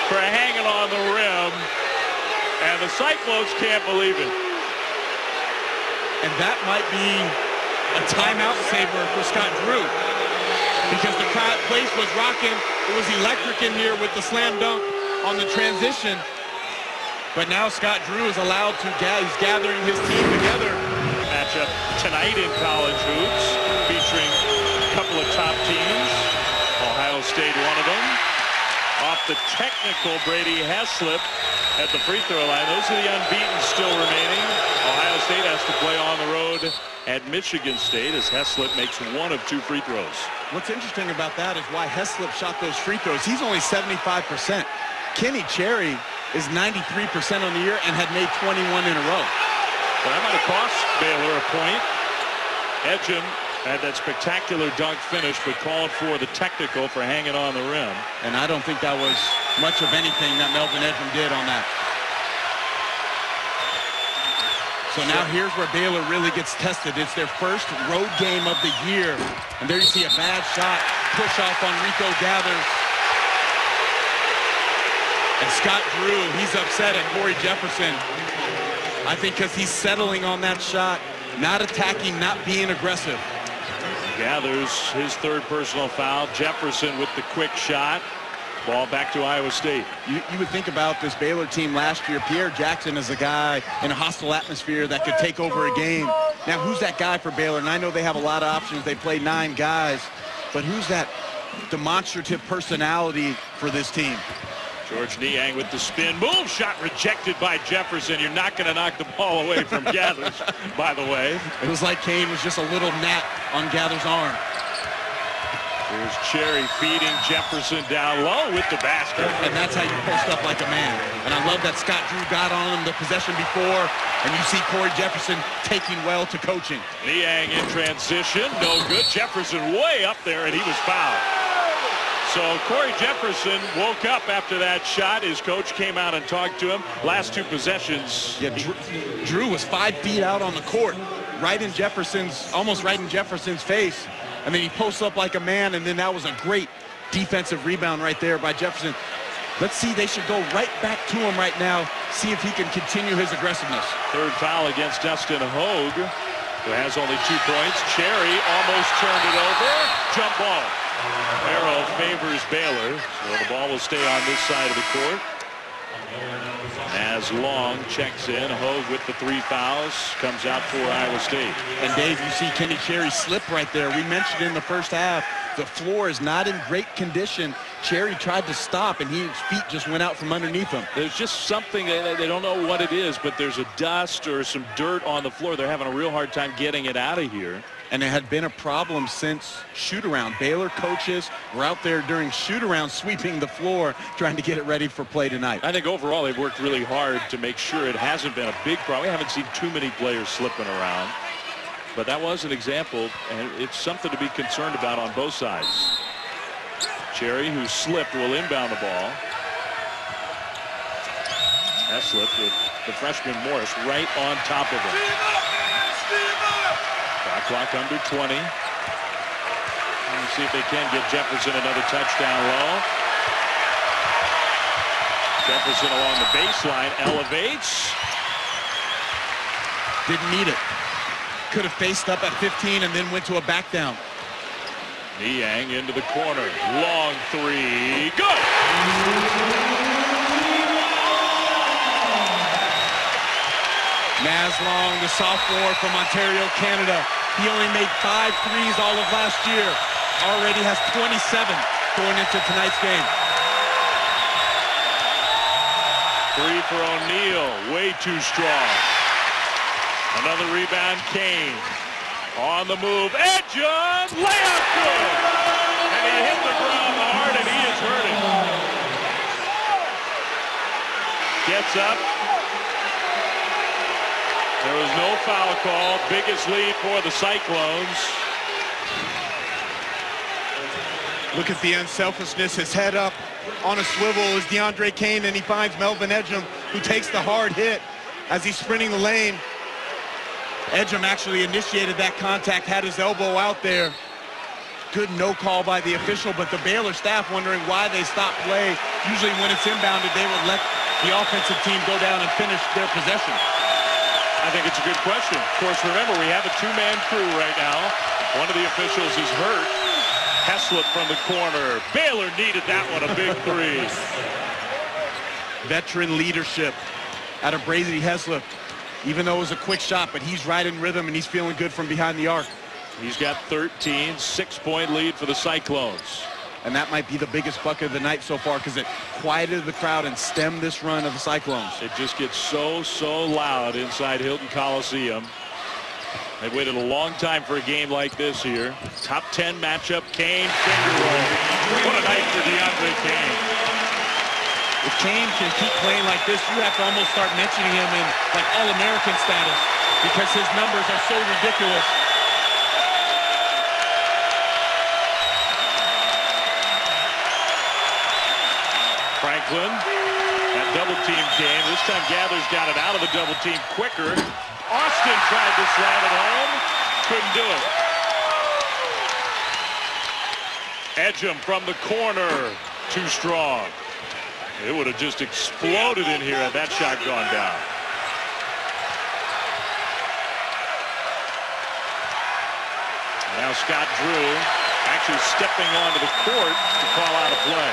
for hanging on the rim, and the Cyclones can't believe it. And that might be a timeout saver for Scott Drew, because the place was rocking. It was electric in here with the slam dunk on the transition. But now Scott Drew is allowed to, he's gathering his team together. Matchup tonight in college hoops, featuring a couple of top teams. Ohio State, one of them. Off the technical, Brady Heslip at the free throw line. Those are the unbeaten still remaining. Ohio State has to play on the road at Michigan State as Heslip makes 1 of 2 free throws. What's interesting about that is why Heslip shot those free throws. He's only 75%. Kenny Cherry is 93% on the year and had made 21 in a row. Well, that might have cost Baylor a point. Edgum had that spectacular dunk finish, but called for the technical for hanging on the rim. And I don't think that was much of anything that Melvin Edgar did on that. So now here's where Baylor really gets tested. It's their first road game of the year. And there you see a bad shot, push off on Rico Gathers. And Scott Drew, he's upset at Corey Jefferson. I think because he's settling on that shot, not attacking, not being aggressive. Gathers his 3rd personal foul. Jefferson with the quick shot. Ball back to Iowa State. You would think about this Baylor team last year. Pierre Jackson is a guy in a hostile atmosphere that could take over a game. Now, who's that guy for Baylor? And I know they have a lot of options. They play 9 guys. But who's that demonstrative personality for this team? George Niang with the spin move. Shot rejected by Jefferson. You're not going to knock the ball away from Gathers, by the way. It was like Kane was just a little gnat on Gathers' arm. Here's Cherry feeding Jefferson down low with the basket. And that's how you post up like a man. And I love that Scott Drew got on him the possession before. And you see Corey Jefferson taking well to coaching. Niang in transition. No good. Jefferson way up there, and he was fouled. So Corey Jefferson woke up after that shot. His coach came out and talked to him. Last 2 possessions. Yeah, Drew was 5 feet out on the court, right in Jefferson's, almost right in Jefferson's face. And then he posts up like a man, and then that was a great defensive rebound right there by Jefferson. Let's see, they should go right back to him right now, see if he can continue his aggressiveness. 3rd foul against Dustin Hogue, who has only 2 points. Cherry almost turned it over. Jump ball. Arrow favors Baylor, so the ball will stay on this side of the court. And as Long checks in. Hogue with the 3 fouls comes out for Iowa State. And Dave, you see Kenny Cherry slip right there. We mentioned in the first half, the floor is not in great condition. Cherry tried to stop, and his feet just went out from underneath him. There's just something, they don't know what it is, but there's a dust or some dirt on the floor. They're having a real hard time getting it out of here. And it had been a problem since shoot-around. Baylor coaches were out there during shoot-around sweeping the floor, trying to get it ready for play tonight. I think overall they've worked really hard to make sure it hasn't been a big problem. We haven't seen too many players slipping around. But that was an example, and it's something to be concerned about on both sides. Cherry, who slipped, will inbound the ball. That slipped with the freshman Morris right on top of him. Shot clock under 20. Let's see if they can get Jefferson another touchdown low. Jefferson along the baseline elevates. Didn't need it. Could have faced up at 15 and then went to a back down. Niang into the corner. Long 3. Good! Naz Long, the sophomore from Ontario, Canada. He only made 5 threes all of last year. Already has 27 going into tonight's game. 3 for O'Neal. Way too strong. Another rebound, Kane. On the move, Edgen, layup good! And he hit the ground hard, and he is hurting. Gets up. There was no foul call. Biggest lead for the Cyclones. Look at the unselfishness. His head up on a swivel is Deandre Kane, and he finds Melvin Edgar, who takes the hard hit as he's sprinting the lane. Edgar actually initiated that contact, had his elbow out there. Good no call by the official, but the Baylor staff wondering why they stopped play. Usually when it's inbounded, they would let the offensive team go down and finish their possession. I think it's a good question. Of course, remember, we have a 2-man crew right now. One of the officials is hurt. Heslip from the corner. Baylor needed that one, a big 3. Veteran leadership out of Brady Heslip. Even though it was a quick shot, but he's right in rhythm and he's feeling good from behind the arc. He's got 13, 6-point lead for the Cyclones. And that might be the biggest bucket of the night so far because it quieted the crowd and stemmed this run of the Cyclones. It just gets so loud inside Hilton Coliseum. They've waited a long time for a game like this here. Top 10 matchup, Kane, finger roll. What a night for Deandre Kane. If Kane can keep playing like this, you have to almost start mentioning him in like All-American status because his numbers are so ridiculous. Franklin, that double team came. This time Gathers got it out of the double team quicker. Austin tried to slam it home. Couldn't do it. Edgem from the corner. Too strong. It would have just exploded in here had that shot gone down. Now Scott Drew actually stepping onto the court to call out a play.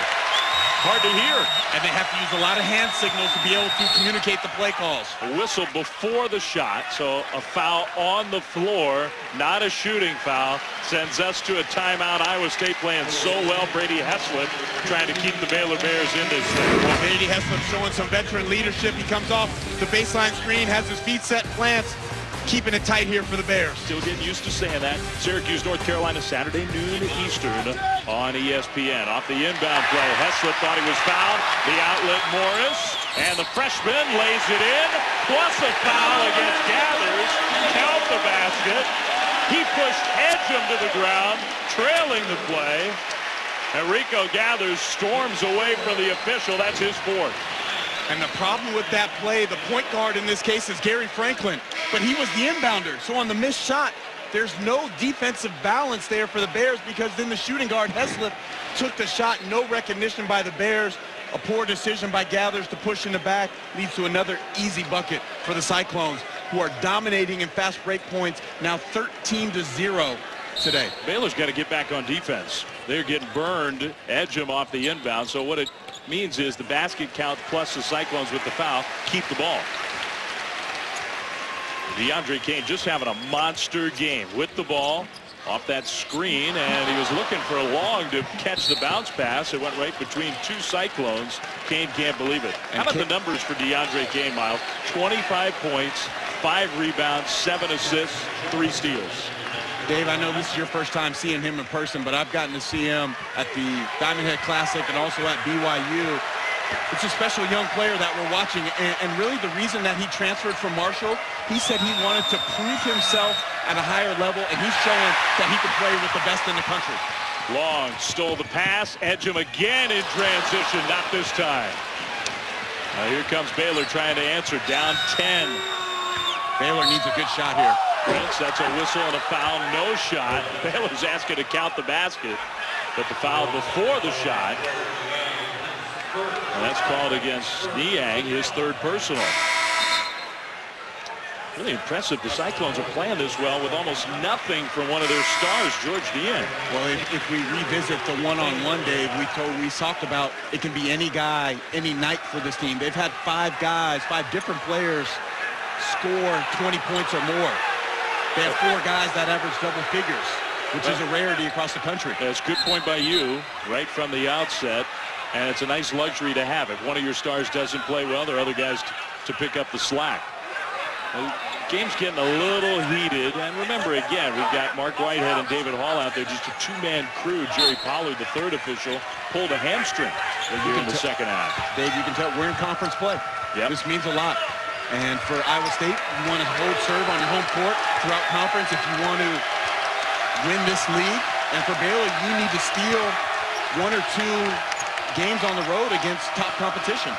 Hard to hear. And they have to use a lot of hand signals to be able to communicate the play calls. A whistle before the shot, so a foul on the floor, not a shooting foul, sends us to a timeout. Iowa State playing so well. Brady Heslip trying to keep the Baylor Bears in this thing. Well, Brady Heslip showing some veteran leadership. He comes off the baseline screen, has his feet set, plants, keeping it tight here for the Bears. Still getting used to saying that. Syracuse, North Carolina, Saturday noon Eastern on ESPN. Off the inbound play, Heslip thought he was fouled. The outlet, Morris, and the freshman lays it in, plus a foul against Gathers. Count the basket. He pushed Edgem to the ground, trailing the play. Enrico Gathers storms away from the official. That's his 4th. And the problem with that play, the point guard in this case is Gary Franklin, but he was the inbounder. So on the missed shot, there's no defensive balance there for the Bears because then the shooting guard, Heslip, took the shot. No recognition by the Bears. A poor decision by Gathers to push in the back leads to another easy bucket for the Cyclones, who are dominating in fast break points, now 13-0 today. Baylor's got to get back on defense. They're getting burned. Edgem off the inbound. So what means is the basket count plus the Cyclones with the foul keep the ball. Deandre Kane just having a monster game with the ball off that screen, and he was looking for a long to catch the bounce pass. It went right between two Cyclones. Kane can't believe it. How about the numbers for Deandre Kane, Miles? 25 points, 5 rebounds, 7 assists, 3 steals. Dave, I know this is your first time seeing him in person, but I've gotten to see him at the Diamond Head Classic and also at BYU. It's a special young player that we're watching, and really the reason that he transferred from Marshall, he said he wanted to prove himself at a higher level, and he's showing that he can play with the best in the country. Long stole the pass, edge him again in transition, not this time. Now here comes Baylor trying to answer, down 10. Baylor needs a good shot here. Prince, that's a whistle and a foul, no shot. Baylor's asking to count the basket, but the foul before the shot. And that's called against Niang, his 3rd personal. Really impressive. The Cyclones are playing this well with almost nothing from one of their stars, George Niang. Well, if we revisit the one-on-one, Dave, we talked about it can be any guy, any night for this team. They've had 5 guys, 5 different players score 20 points or more. They have 4 guys that average double figures, which is a rarity across the country. That's a good point by you right from the outset. And it's a nice luxury to have. If one of your stars doesn't play well, there are other guys to pick up the slack. The game's getting a little heated. And remember, again, we've got Mark Whitehead and David Hall out there. Just a 2-man crew. Jerry Pollard, the 3rd official, pulled a hamstring here in the second half. Dave, you can tell we're in conference play. Yep. This means a lot. And for Iowa State, you want to hold serve on your home court throughout conference if you want to win this league. And for Baylor, you need to steal 1 or 2 games on the road against top competition.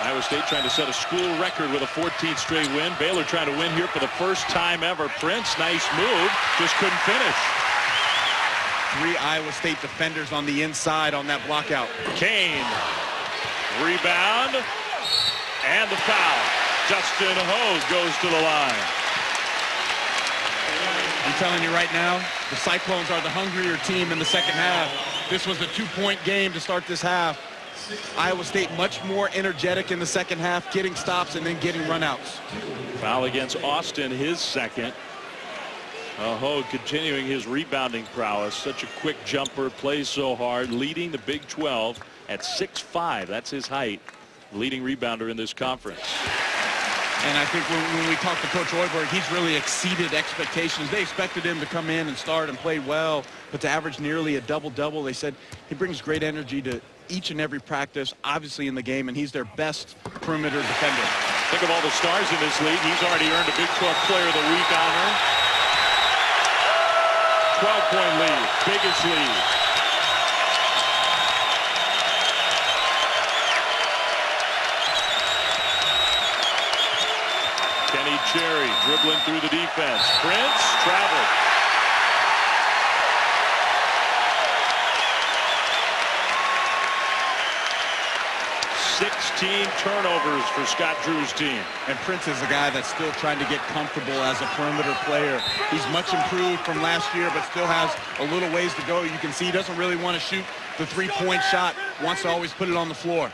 Iowa State trying to set a school record with a 14th straight win. Baylor trying to win here for the first time ever. Prince, nice move, just couldn't finish. 3 Iowa State defenders on the inside on that block out. Kane, rebound, and the foul. Dustin Hogue goes to the line. I'm telling you right now, the Cyclones are the hungrier team in the second half. This was a 2-point game to start this half. Iowa State much more energetic in the second half, getting stops and then getting runouts. Foul against Austin, his 2nd. Hogue continuing his rebounding prowess. Such a quick jumper, plays so hard, leading the Big 12 at 6'5". That's his height. Leading rebounder in this conference. And I think when we talk to Coach Oiberg, he's really exceeded expectations. They expected him to come in and start and play well, but to average nearly a double-double, they said he brings great energy to each and every practice, obviously in the game, and he's their best perimeter defender. Think of all the stars in this league. He's already earned a Big 12 Player of the Week honor. 12-point lead, biggest lead. Cherry dribbling through the defense. Prince traveled. "16 turnovers for Scott Drew's team." And Prince is a guy that's still trying to get comfortable as a perimeter player. He's much improved from last year, but still has a little ways to go. You can see he doesn't really want to shoot the 3-point shot. Wants to always put it on the floor.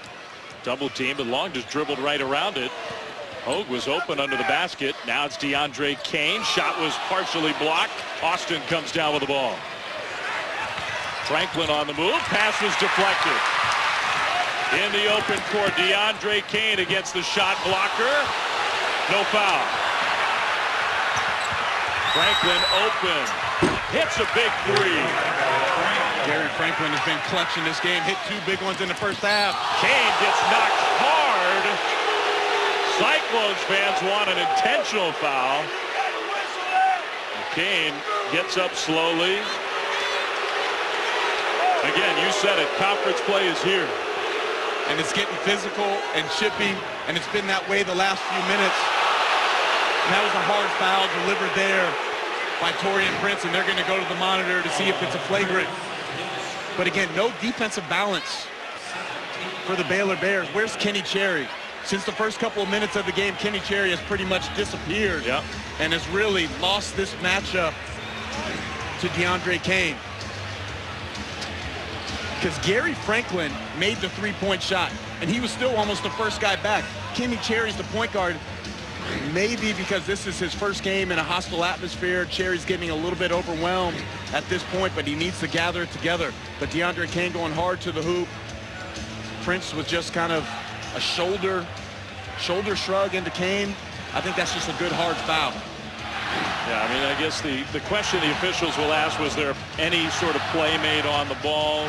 Double team, but Long just dribbled right around it. Hogue was open under the basket. Now it's Deandre Kane. Shot was partially blocked. Austin comes down with the ball. Franklin on the move. Pass was deflected. In the open court, Deandre Kane against the shot blocker. No foul. Franklin open. Hits a big 3. Gary Franklin has been clutch in this game. Hit 2 big ones in the first half. Kane gets knocked hard. Cyclones fans want an intentional foul. Kane gets up slowly. Again, you said it, conference play is here. And it's getting physical and chippy, and it's been that way the last few minutes. And that was a hard foul delivered there by Taurean Prince, and they're going to go to the monitor to see if it's a flagrant. But again, no defensive balance for the Baylor Bears. Where's Kenny Cherry? Since the first couple of minutes of the game, Kenny Cherry has pretty much disappeared and has really lost this matchup to Deandre Kane. because Gary Franklin made the three-point shot, and he was still almost the first guy back. Kenny Cherry's the point guard. Maybe because this is his first game in a hostile atmosphere, Cherry's getting a little bit overwhelmed at this point, but he needs to gather it together. But Deandre Kane going hard to the hoop. Prince was just kind of a shoulder shrug into Kane. I think that's just a good hard foul. Yeah, I mean, I guess the question the officials will ask, was there any sort of play made on the ball?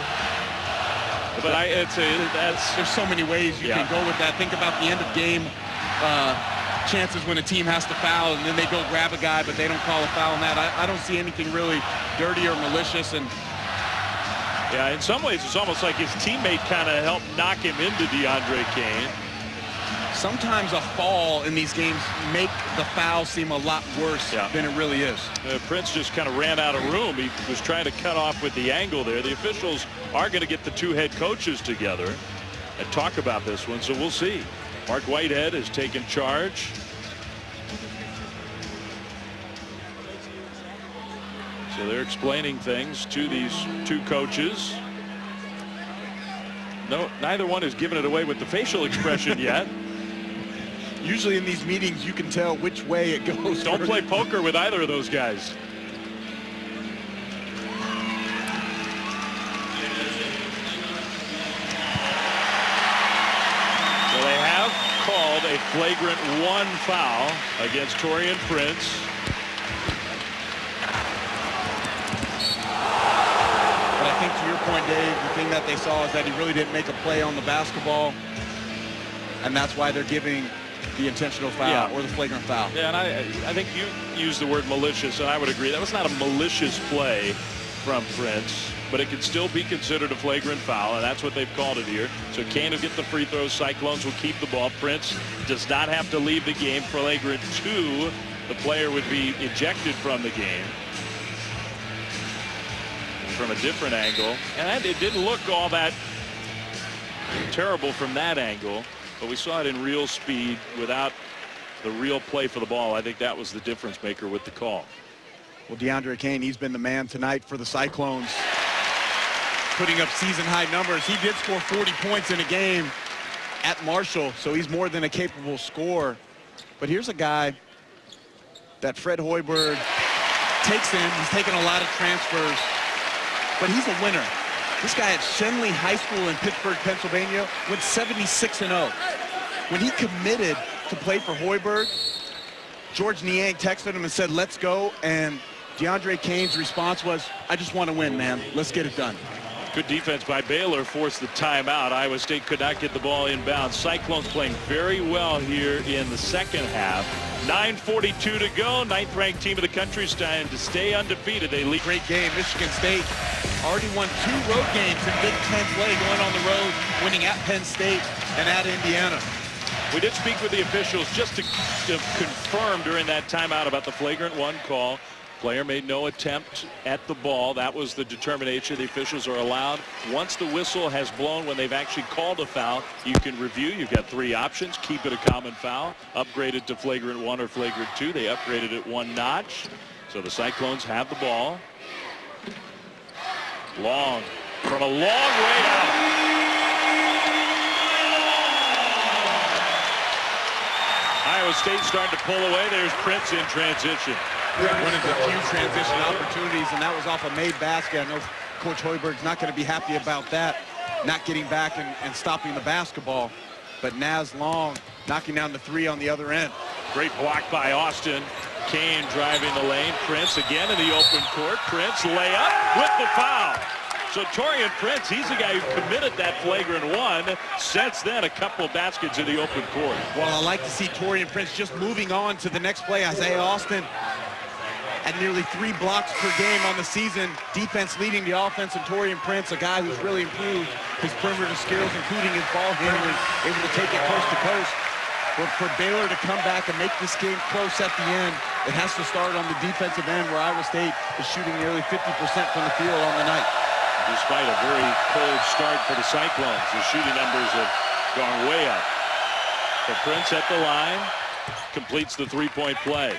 But there's so many ways you can go with that. Think about the end of game chances when a team has to foul and then they go grab a guy, but they don't call a foul on that. I don't see anything really dirty or malicious. And yeah, in some ways, it's almost like his teammate kind of helped knock him into Deandre Kane. Sometimes a fall in these games make the foul seem a lot worse than it really is. Prince just kind of ran out of room. He was trying to cut off with the angle there. The officials are going to get the two head coaches together and talk about this one, so we'll see. Mark Whitehead has taken charge. So they're explaining things to these two coaches. No, neither one has given it away with the facial expression yet. Usually in these meetings, you can tell which way it goes. Don't play poker with either of those guys. So they have called a flagrant 1 foul against Taurean Prince. But I think to your point, Dave, the thing that they saw is that he really didn't make a play on the basketball. And that's why they're giving the intentional foul or the flagrant foul. Yeah, and I think you used the word malicious, and I would agree. That was not a malicious play from Prince, but it could still be considered a flagrant foul, and that's what they've called it here. So Kane will get the free throws. Cyclones will keep the ball. Prince does not have to leave the game. Flagrant 2, the player would be ejected from the game. From a different angle, and it didn't look all that terrible from that angle. But we saw it in real speed without the real play for the ball. I think that was the difference maker with the call. Well, Deandre Kane, he's been the man tonight for the Cyclones, putting up season-high numbers. He did score 40 points in a game at Marshall, so he's more than a capable scorer. But here's a guy that Fred Hoiberg takes in. He's taken a lot of transfers, but he's a winner. This guy at Shenley High School in Pittsburgh, Pennsylvania, went 76-0. When he committed to play for Hoiberg, George Niang texted him and said, let's go. And Deandre Kane's response was, I just want to win, man. Let's get it done. Good defense by Baylor forced the timeout. Iowa State could not get the ball inbound. Cyclones playing very well here in the second half. 9:42 to go. 9th-ranked team of the country is trying to stay undefeated. They lead. Great game. Michigan State already won 2 road games in Big Ten play, going on the road, winning at Penn State and at Indiana. We did speak with the officials just to confirm during that timeout about the flagrant 1 call. Player made no attempt at the ball. That was the determination. The officials are allowed. Once the whistle has blown, when they've actually called a foul, you can review. You've got 3 options. Keep it a common foul. Upgrade it to flagrant 1 or flagrant 2. They upgraded it 1 notch. So the Cyclones have the ball. Long, from a long way out. Iowa State starting to pull away. There's Prince in transition. One of the few transition opportunities, and that was off a made basket. I know Coach Hoiberg's not going to be happy about that, not getting back and stopping the basketball. But Naz Long knocking down the 3 on the other end. Great block by Austin. Kane driving the lane. Prince again in the open court. Prince layup with the foul. So Taurean Prince, he's the guy who committed that flagrant 1. Since then, a couple of baskets in the open court. Well, I like to see Taurean Prince just moving on to the next play. Isaiah Austin at nearly 3 blocks per game on the season. Defense leading the offense, and Taurean Prince, a guy who's really improved his perimeter skills, including his ball handling, able to take it coast to coast. But for Baylor to come back and make this game close at the end, it has to start on the defensive end, where Iowa State is shooting nearly 50% from the field on the night. Despite a very cold start for the Cyclones, the shooting numbers have gone way up. But Prince at the line completes the 3-point play.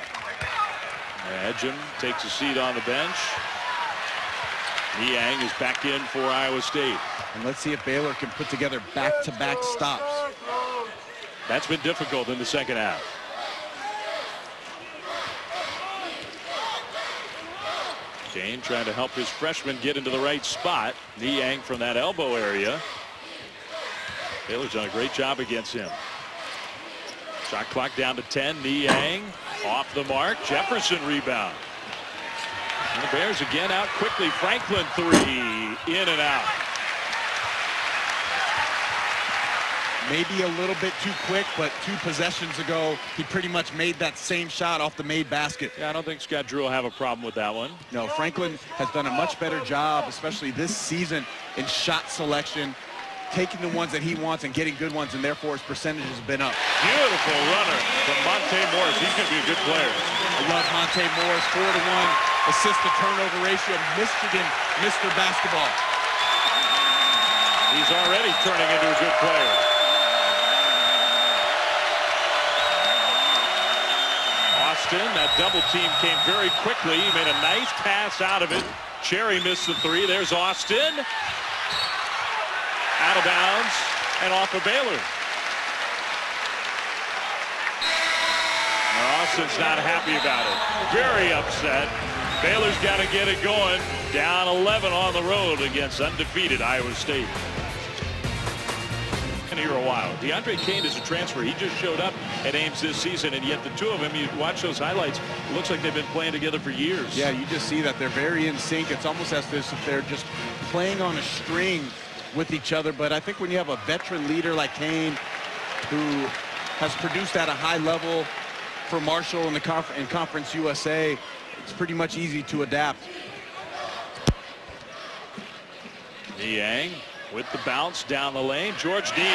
Edgem takes a seat on the bench. Niang is back in for Iowa State. And let's see if Baylor can put together back-to-back stops. That's been difficult in the second half. Kane trying to help his freshman get into the right spot. Niang from that elbow area. Baylor's done a great job against him. Shot clock down to 10. Niang off the mark. Jefferson rebound. And the Bears again out quickly. Franklin three. In and out. Maybe a little bit too quick, but 2 possessions ago, he pretty much made that same shot off the made basket. Yeah, I don't think Scott Drew will have a problem with that one. No, Franklin has done a much better job, especially this season, in shot selection, taking the ones that he wants and getting good ones, and therefore his percentage has been up. Beautiful runner from Monte Morris. He's going to be a good player. I love Monte Morris, 4-to-1 assist-to-turnover ratio. Michigan, Mr. Basketball. He's already turning into a good player. Austin, that double team came very quickly. He made a nice pass out of it. Cherry missed the three. There's Austin. Out of bounds and off of Baylor. Now Austin's not happy about it. Very upset. Baylor's got to get it going. Down 11 on the road against undefeated Iowa State. Here a while. Deandre Kane is a transfer. He just showed up at Ames this season, and yet the two of them, you watch those highlights, it looks like they've been playing together for years. Yeah, you just see that they're very in sync. It's almost as if they're just playing on a string with each other. But I think when you have a veteran leader like Kane, who has produced at a high level for Marshall in the Conference USA, it's pretty much easy to adapt. Niang with the bounce down the lane. George Niang.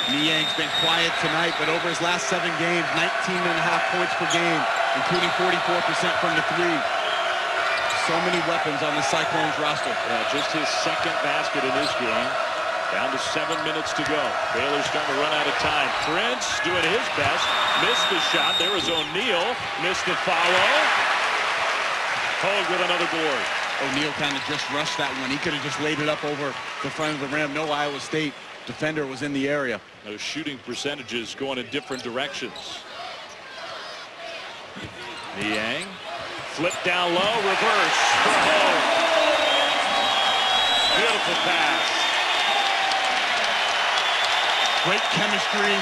Niang's been quiet tonight, but over his last 7 games, 19.5 points per game, including 44% from the three. So many weapons on the Cyclones roster. Just his second basket in this game. Down to 7 minutes to go. Baylor's starting to run out of time. Prince doing his best. Missed the shot. There was O'Neal. Missed the follow. Hogue with another board. O'Neal kind of just rushed that one. He could have just laid it up over the front of the rim. No Iowa State defender was in the area. Those shooting percentages going in different directions. Niang. Flip down low. Reverse. Beautiful pass. Great chemistry.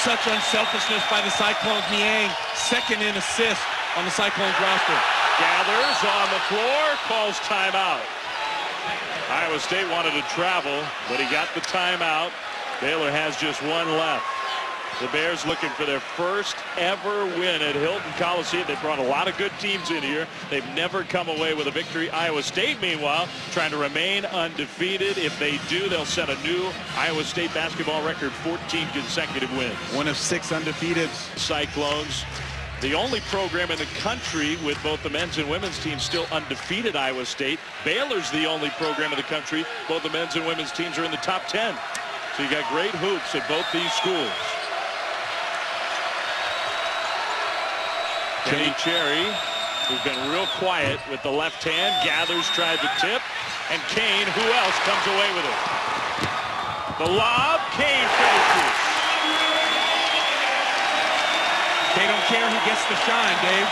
Such unselfishness by the Cyclones. Niang, second in assist on the Cyclones roster. Gathers on the floor, calls timeout. Iowa State wanted to travel, but he got the timeout. Baylor has just one left. The Bears looking for their first ever win at Hilton Coliseum. They brought a lot of good teams in here. They've never come away with a victory. Iowa State, meanwhile, trying to remain undefeated. If they do, they'll set a new Iowa State basketball record, 14 consecutive wins. One of 6 undefeated. Cyclones, the only program in the country with both the men's and women's teams still undefeated. Iowa State. Baylor's the only program in the country. Both the men's and women's teams are in the top 10. So you got great hoops at both these schools. Kenny Cherry, who's been real quiet with the left hand, gathers, tried to tip, and Kane, who else, comes away with it. The lob, Kane finishes. They don't care who gets the shine, Dave.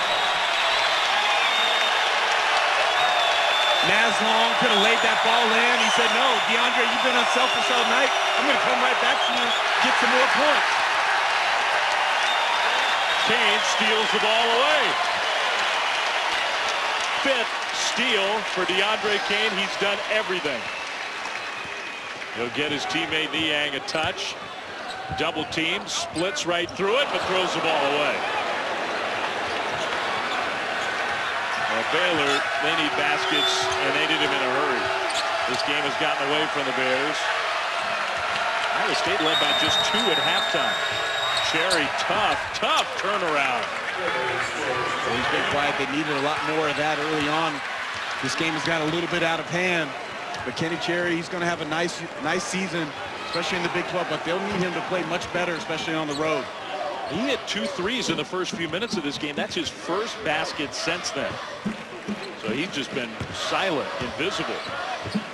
Naslong could have laid that ball in. He said, no, Deandre, you've been unselfish all night. I'm going to come right back to you, get some more points. Kane steals the ball away. 5th steal for Deandre Kane. He's done everything. He'll get his teammate Niang a touch. Double team, splits right through it, but throws the ball away. Well, Baylor, they need baskets, and they need them in a hurry. This game has gotten away from the Bears. Iowa State led by just 2 at halftime. Cherry, tough turnaround. Well, he's been quiet. They needed a lot more of that early on. This game has got a little bit out of hand. But Kenny Cherry, he's going to have a nice season, especially in the Big 12. But they'll need him to play much better, especially on the road. He hit 2 threes in the first few minutes of this game. That's his first basket since then. So he's just been silent, invisible.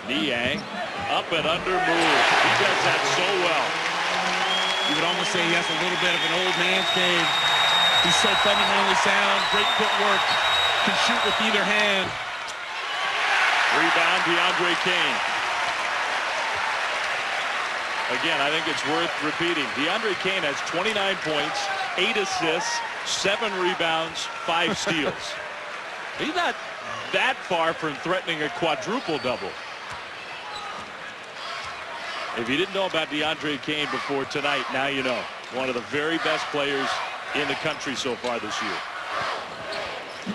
Niang, up and under move. He does that so well. You would almost say he has a little bit of an old man's game. He's so fundamentally sound, great footwork, can shoot with either hand. Rebound, Deandre Kane. Again, I think it's worth repeating. Deandre Kane has 29 points, 8 assists, 7 rebounds, 5 steals. He's not that far from threatening a quadruple-double. If you didn't know about Deandre Kane before tonight, now you know. One of the very best players in the country so far this year.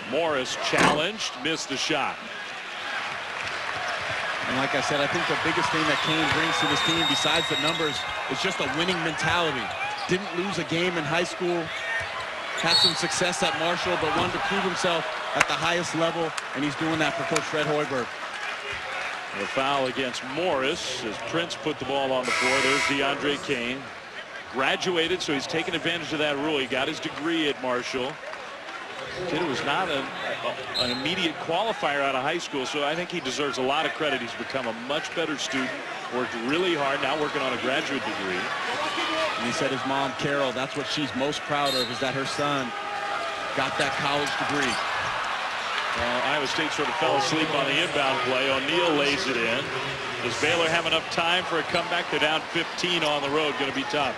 Morris challenged, missed the shot. And like I said, I think the biggest thing that Kane brings to this team, besides the numbers, is just a winning mentality. Didn't lose a game in high school. Had some success at Marshall, but wanted to prove himself at the highest level, and he's doing that for Coach Fred Hoiberg. A foul against Morris as Prince put the ball on the floor. There's Deandre Kane. Graduated, so he's taken advantage of that rule. He got his degree at Marshall. Kid was not an immediate qualifier out of high school, so I think he deserves a lot of credit. He's become a much better student, worked really hard, now working on a graduate degree. And he said his mom, Carol, that's what she's most proud of, is that her son got that college degree. Well, Iowa State sort of fell asleep on the inbound play. O'Neal lays it in. Does Baylor have enough time for a comeback? They're down 15 on the road. Going to be tough.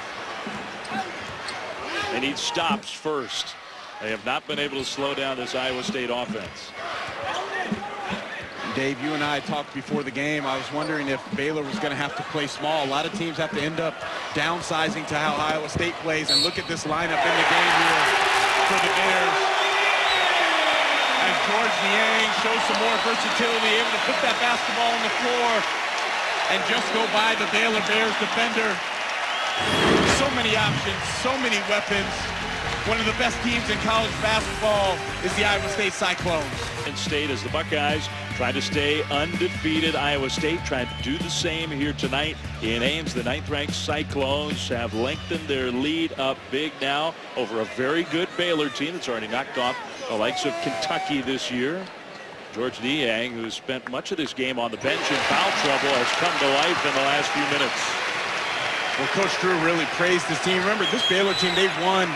They need stops first. They have not been able to slow down this Iowa State offense. Dave, you and I talked before the game. I was wondering if Baylor was going to have to play small. A lot of teams have to end up downsizing to how Iowa State plays. And look at this lineup in the game here for the Bears. As George Niang shows some more versatility, able to put that basketball on the floor and just go by the Baylor Bears defender. So many options, so many weapons. One of the best teams in college basketball is the Iowa State Cyclones. And State as the Buckeyes try to stay undefeated. Iowa State trying to do the same here tonight in Ames. The 9th-ranked Cyclones have lengthened their lead up big now over a very good Baylor team that's already knocked off the likes of Kentucky this year. George Niang, who spent much of this game on the bench in foul trouble, has come to life in the last few minutes. Well, Coach Drew really praised this team. Remember, this Baylor team, they've won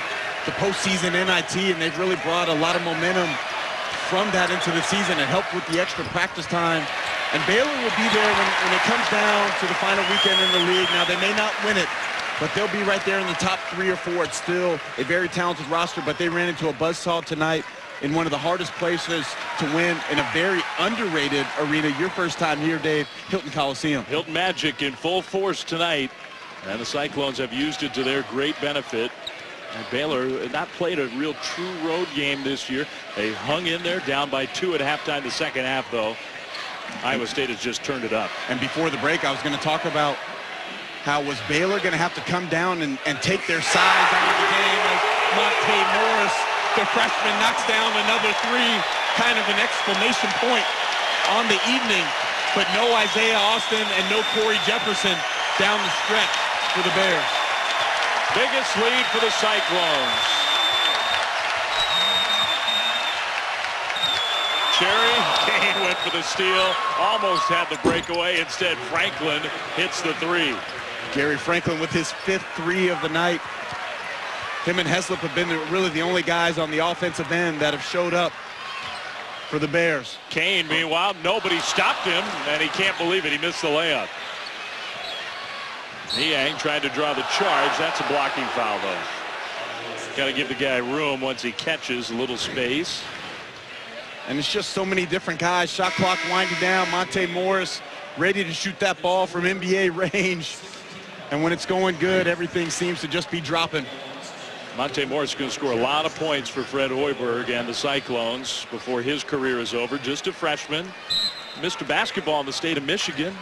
the postseason NIT, and they've really brought a lot of momentum from that into the season and helped with the extra practice time. And Baylor will be there when it comes down to the final weekend in the league. Now, they may not win it, but they'll be right there in the top 3 or 4. It's still a very talented roster, but they ran into a buzzsaw tonight in one of the hardest places to win in a very underrated arena. Your first time here, Dave, Hilton Coliseum. Hilton Magic in full force tonight, and the Cyclones have used it to their great benefit. And Baylor had not played a real true road game this year. They hung in there, down by 2 at halftime. The second half, though, Iowa State has just turned it up. And before the break, I was going to talk about how was Baylor going to have to come down and take their size out of the game as Monte Morris, the freshman, knocks down another 3, kind of an exclamation point on the evening. But no Isaiah Austin and no Corey Jefferson down the stretch for the Bears. Biggest lead for the Cyclones. Cherry, Kane went for the steal, almost had the breakaway. Instead, Franklin hits the 3. Gary Franklin with his 5th 3 of the night. Him and Heslop have been really the only guys on the offensive end that have showed up for the Bears. Kane, meanwhile, nobody stopped him, and he can't believe it. He missed the layup. Niang tried to draw the charge. That's a blocking foul, though. Got to give the guy room once he catches a little space. And it's just so many different guys. Shot clock winding down. Monte Morris ready to shoot that ball from NBA range. And when it's going good, everything seems to just be dropping. Monte Morris is going to score a lot of points for Fred Hoiberg and the Cyclones before his career is over. Just a freshman. Mr. Basketball in the state of Michigan.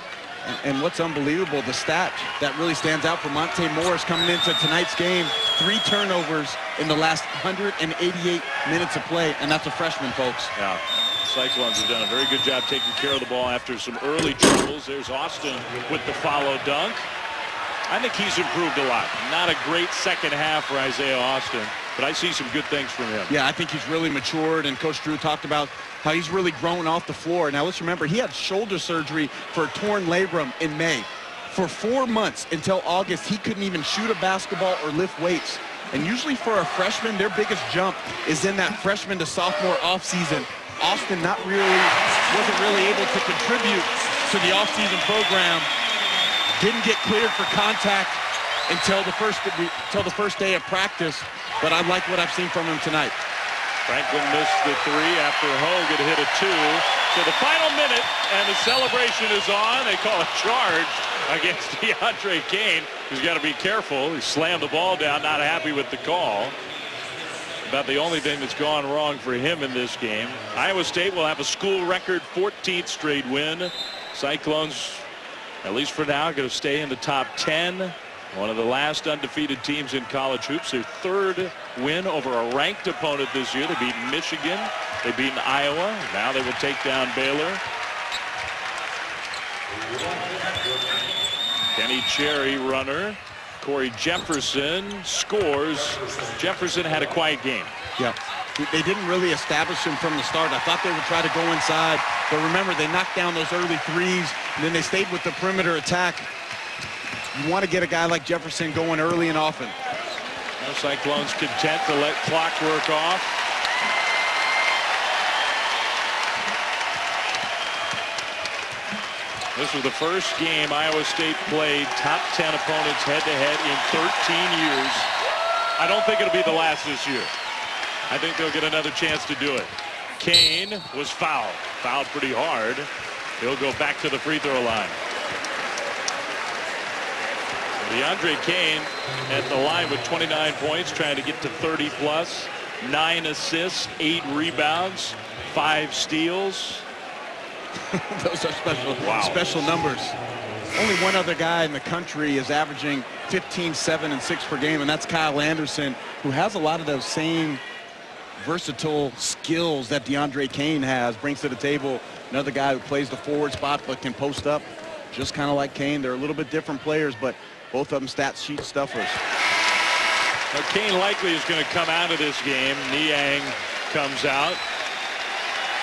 And what's unbelievable, the stat that really stands out for Monte Morris coming into tonight's game, 3 turnovers in the last 188 minutes of play, and that's a freshman, folks. Yeah, the Cyclones have done a very good job taking care of the ball after some early troubles. There's Austin with the follow dunk. I think he's improved a lot. Not a great second half for Isaiah Austin, but I see some good things from him. Yeah, I think he's really matured, and Coach Drew talked about how he's really grown off the floor. Now, let's remember, he had shoulder surgery for a torn labrum in May. For 4 months until August, he couldn't even shoot a basketball or lift weights. And usually for a freshman, their biggest jump is in that freshman to sophomore offseason. Austin wasn't really able to contribute to the offseason program. Didn't get cleared for contact until the first day of practice. But I like what I've seen from him tonight. Franklin missed the 3 after Hogue had hit a 2. So the final minute, and the celebration is on. They call a charge against Deandre Kane, who's got to be careful. He slammed the ball down, not happy with the call. About the only thing that's gone wrong for him in this game. Iowa State will have a school record 14th straight win. Cyclones, at least for now, going to stay in the top 10. One of the last undefeated teams in college hoops. Their 3rd win over a ranked opponent this year. They beat Michigan. They beat Iowa. Now they will take down Baylor. Kenny Cherry, runner. Corey Jefferson scores. Jefferson had a quiet game. Yeah, they didn't really establish him from the start. I thought they would try to go inside, but remember, they knocked down those early threes, and then they stayed with the perimeter attack. You want to get a guy like Jefferson going early and often. No, Cyclones content to let clock work off. This was the first game Iowa State played top 10 opponents head-to-head in 13 years. I don't think it'll be the last this year. I think they'll get another chance to do it. Kane was fouled pretty hard. He'll go back to the free throw line. Deandre Kane at the line with 29 points, trying to get to 30 plus, 9 assists, 8 rebounds, 5 steals. Those are special numbers. Only one other guy in the country is averaging 15, 7, and 6 per game, and that's Kyle Anderson, who has a lot of those same versatile skills that Deandre Kane brings to the table. Another guy who plays the forward spot but can post up, just kind of like Kane. They're a little bit different players, but both of them stat sheet stuffers. Now, Kane likely is going to come out of this game. Niang comes out.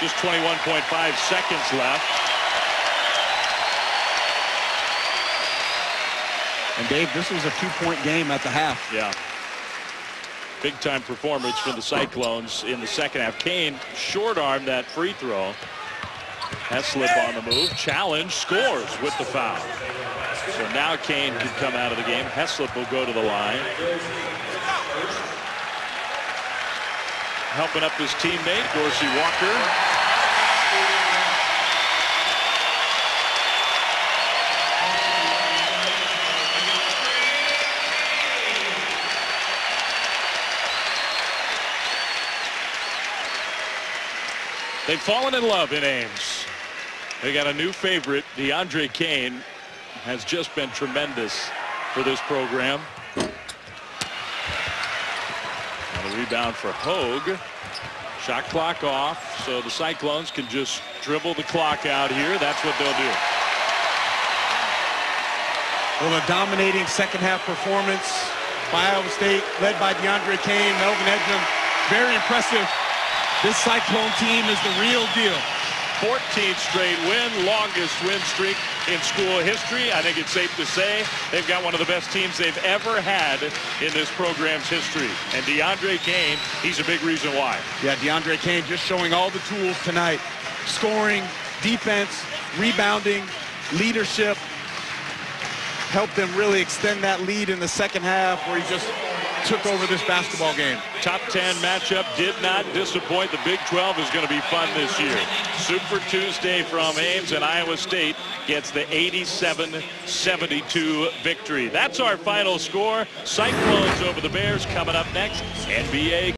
Just 21.5 seconds left. And Dave, this was a 2-point game at the half. Yeah. Big time performance from the Cyclones in the second half. Kane short-armed that free throw. Heslip on the move. Challenge, scores with the foul. So now Kane can come out of the game. Heslip will go to the line. Helping up his teammate, Dorsey Walker. They've fallen in love in Ames. They got a new favorite. Deandre Kane has just been tremendous for this program. And a rebound for Hogue. Shot clock off, so the Cyclones can just dribble the clock out here. That's what they'll do. Well, a dominating second half performance by Iowa State, led by Deandre Kane, Melvin Edgar. Very impressive. This Cyclone team is the real deal. 14th straight win, longest win streak in school history. I think it's safe to say they've got one of the best teams they've ever had in this program's history. And Deandre Kane, he's a big reason why. Yeah, Deandre Kane just showing all the tools tonight. Scoring, defense, rebounding, leadership. Helped them really extend that lead in the second half, where he just took over this basketball game. Top 10 matchup did not disappoint. The Big 12 is going to be fun this year. Super Tuesday from Ames, and Iowa State gets the 87-72 victory. That's our final score. Cyclones over the Bears. Coming up next, NBA.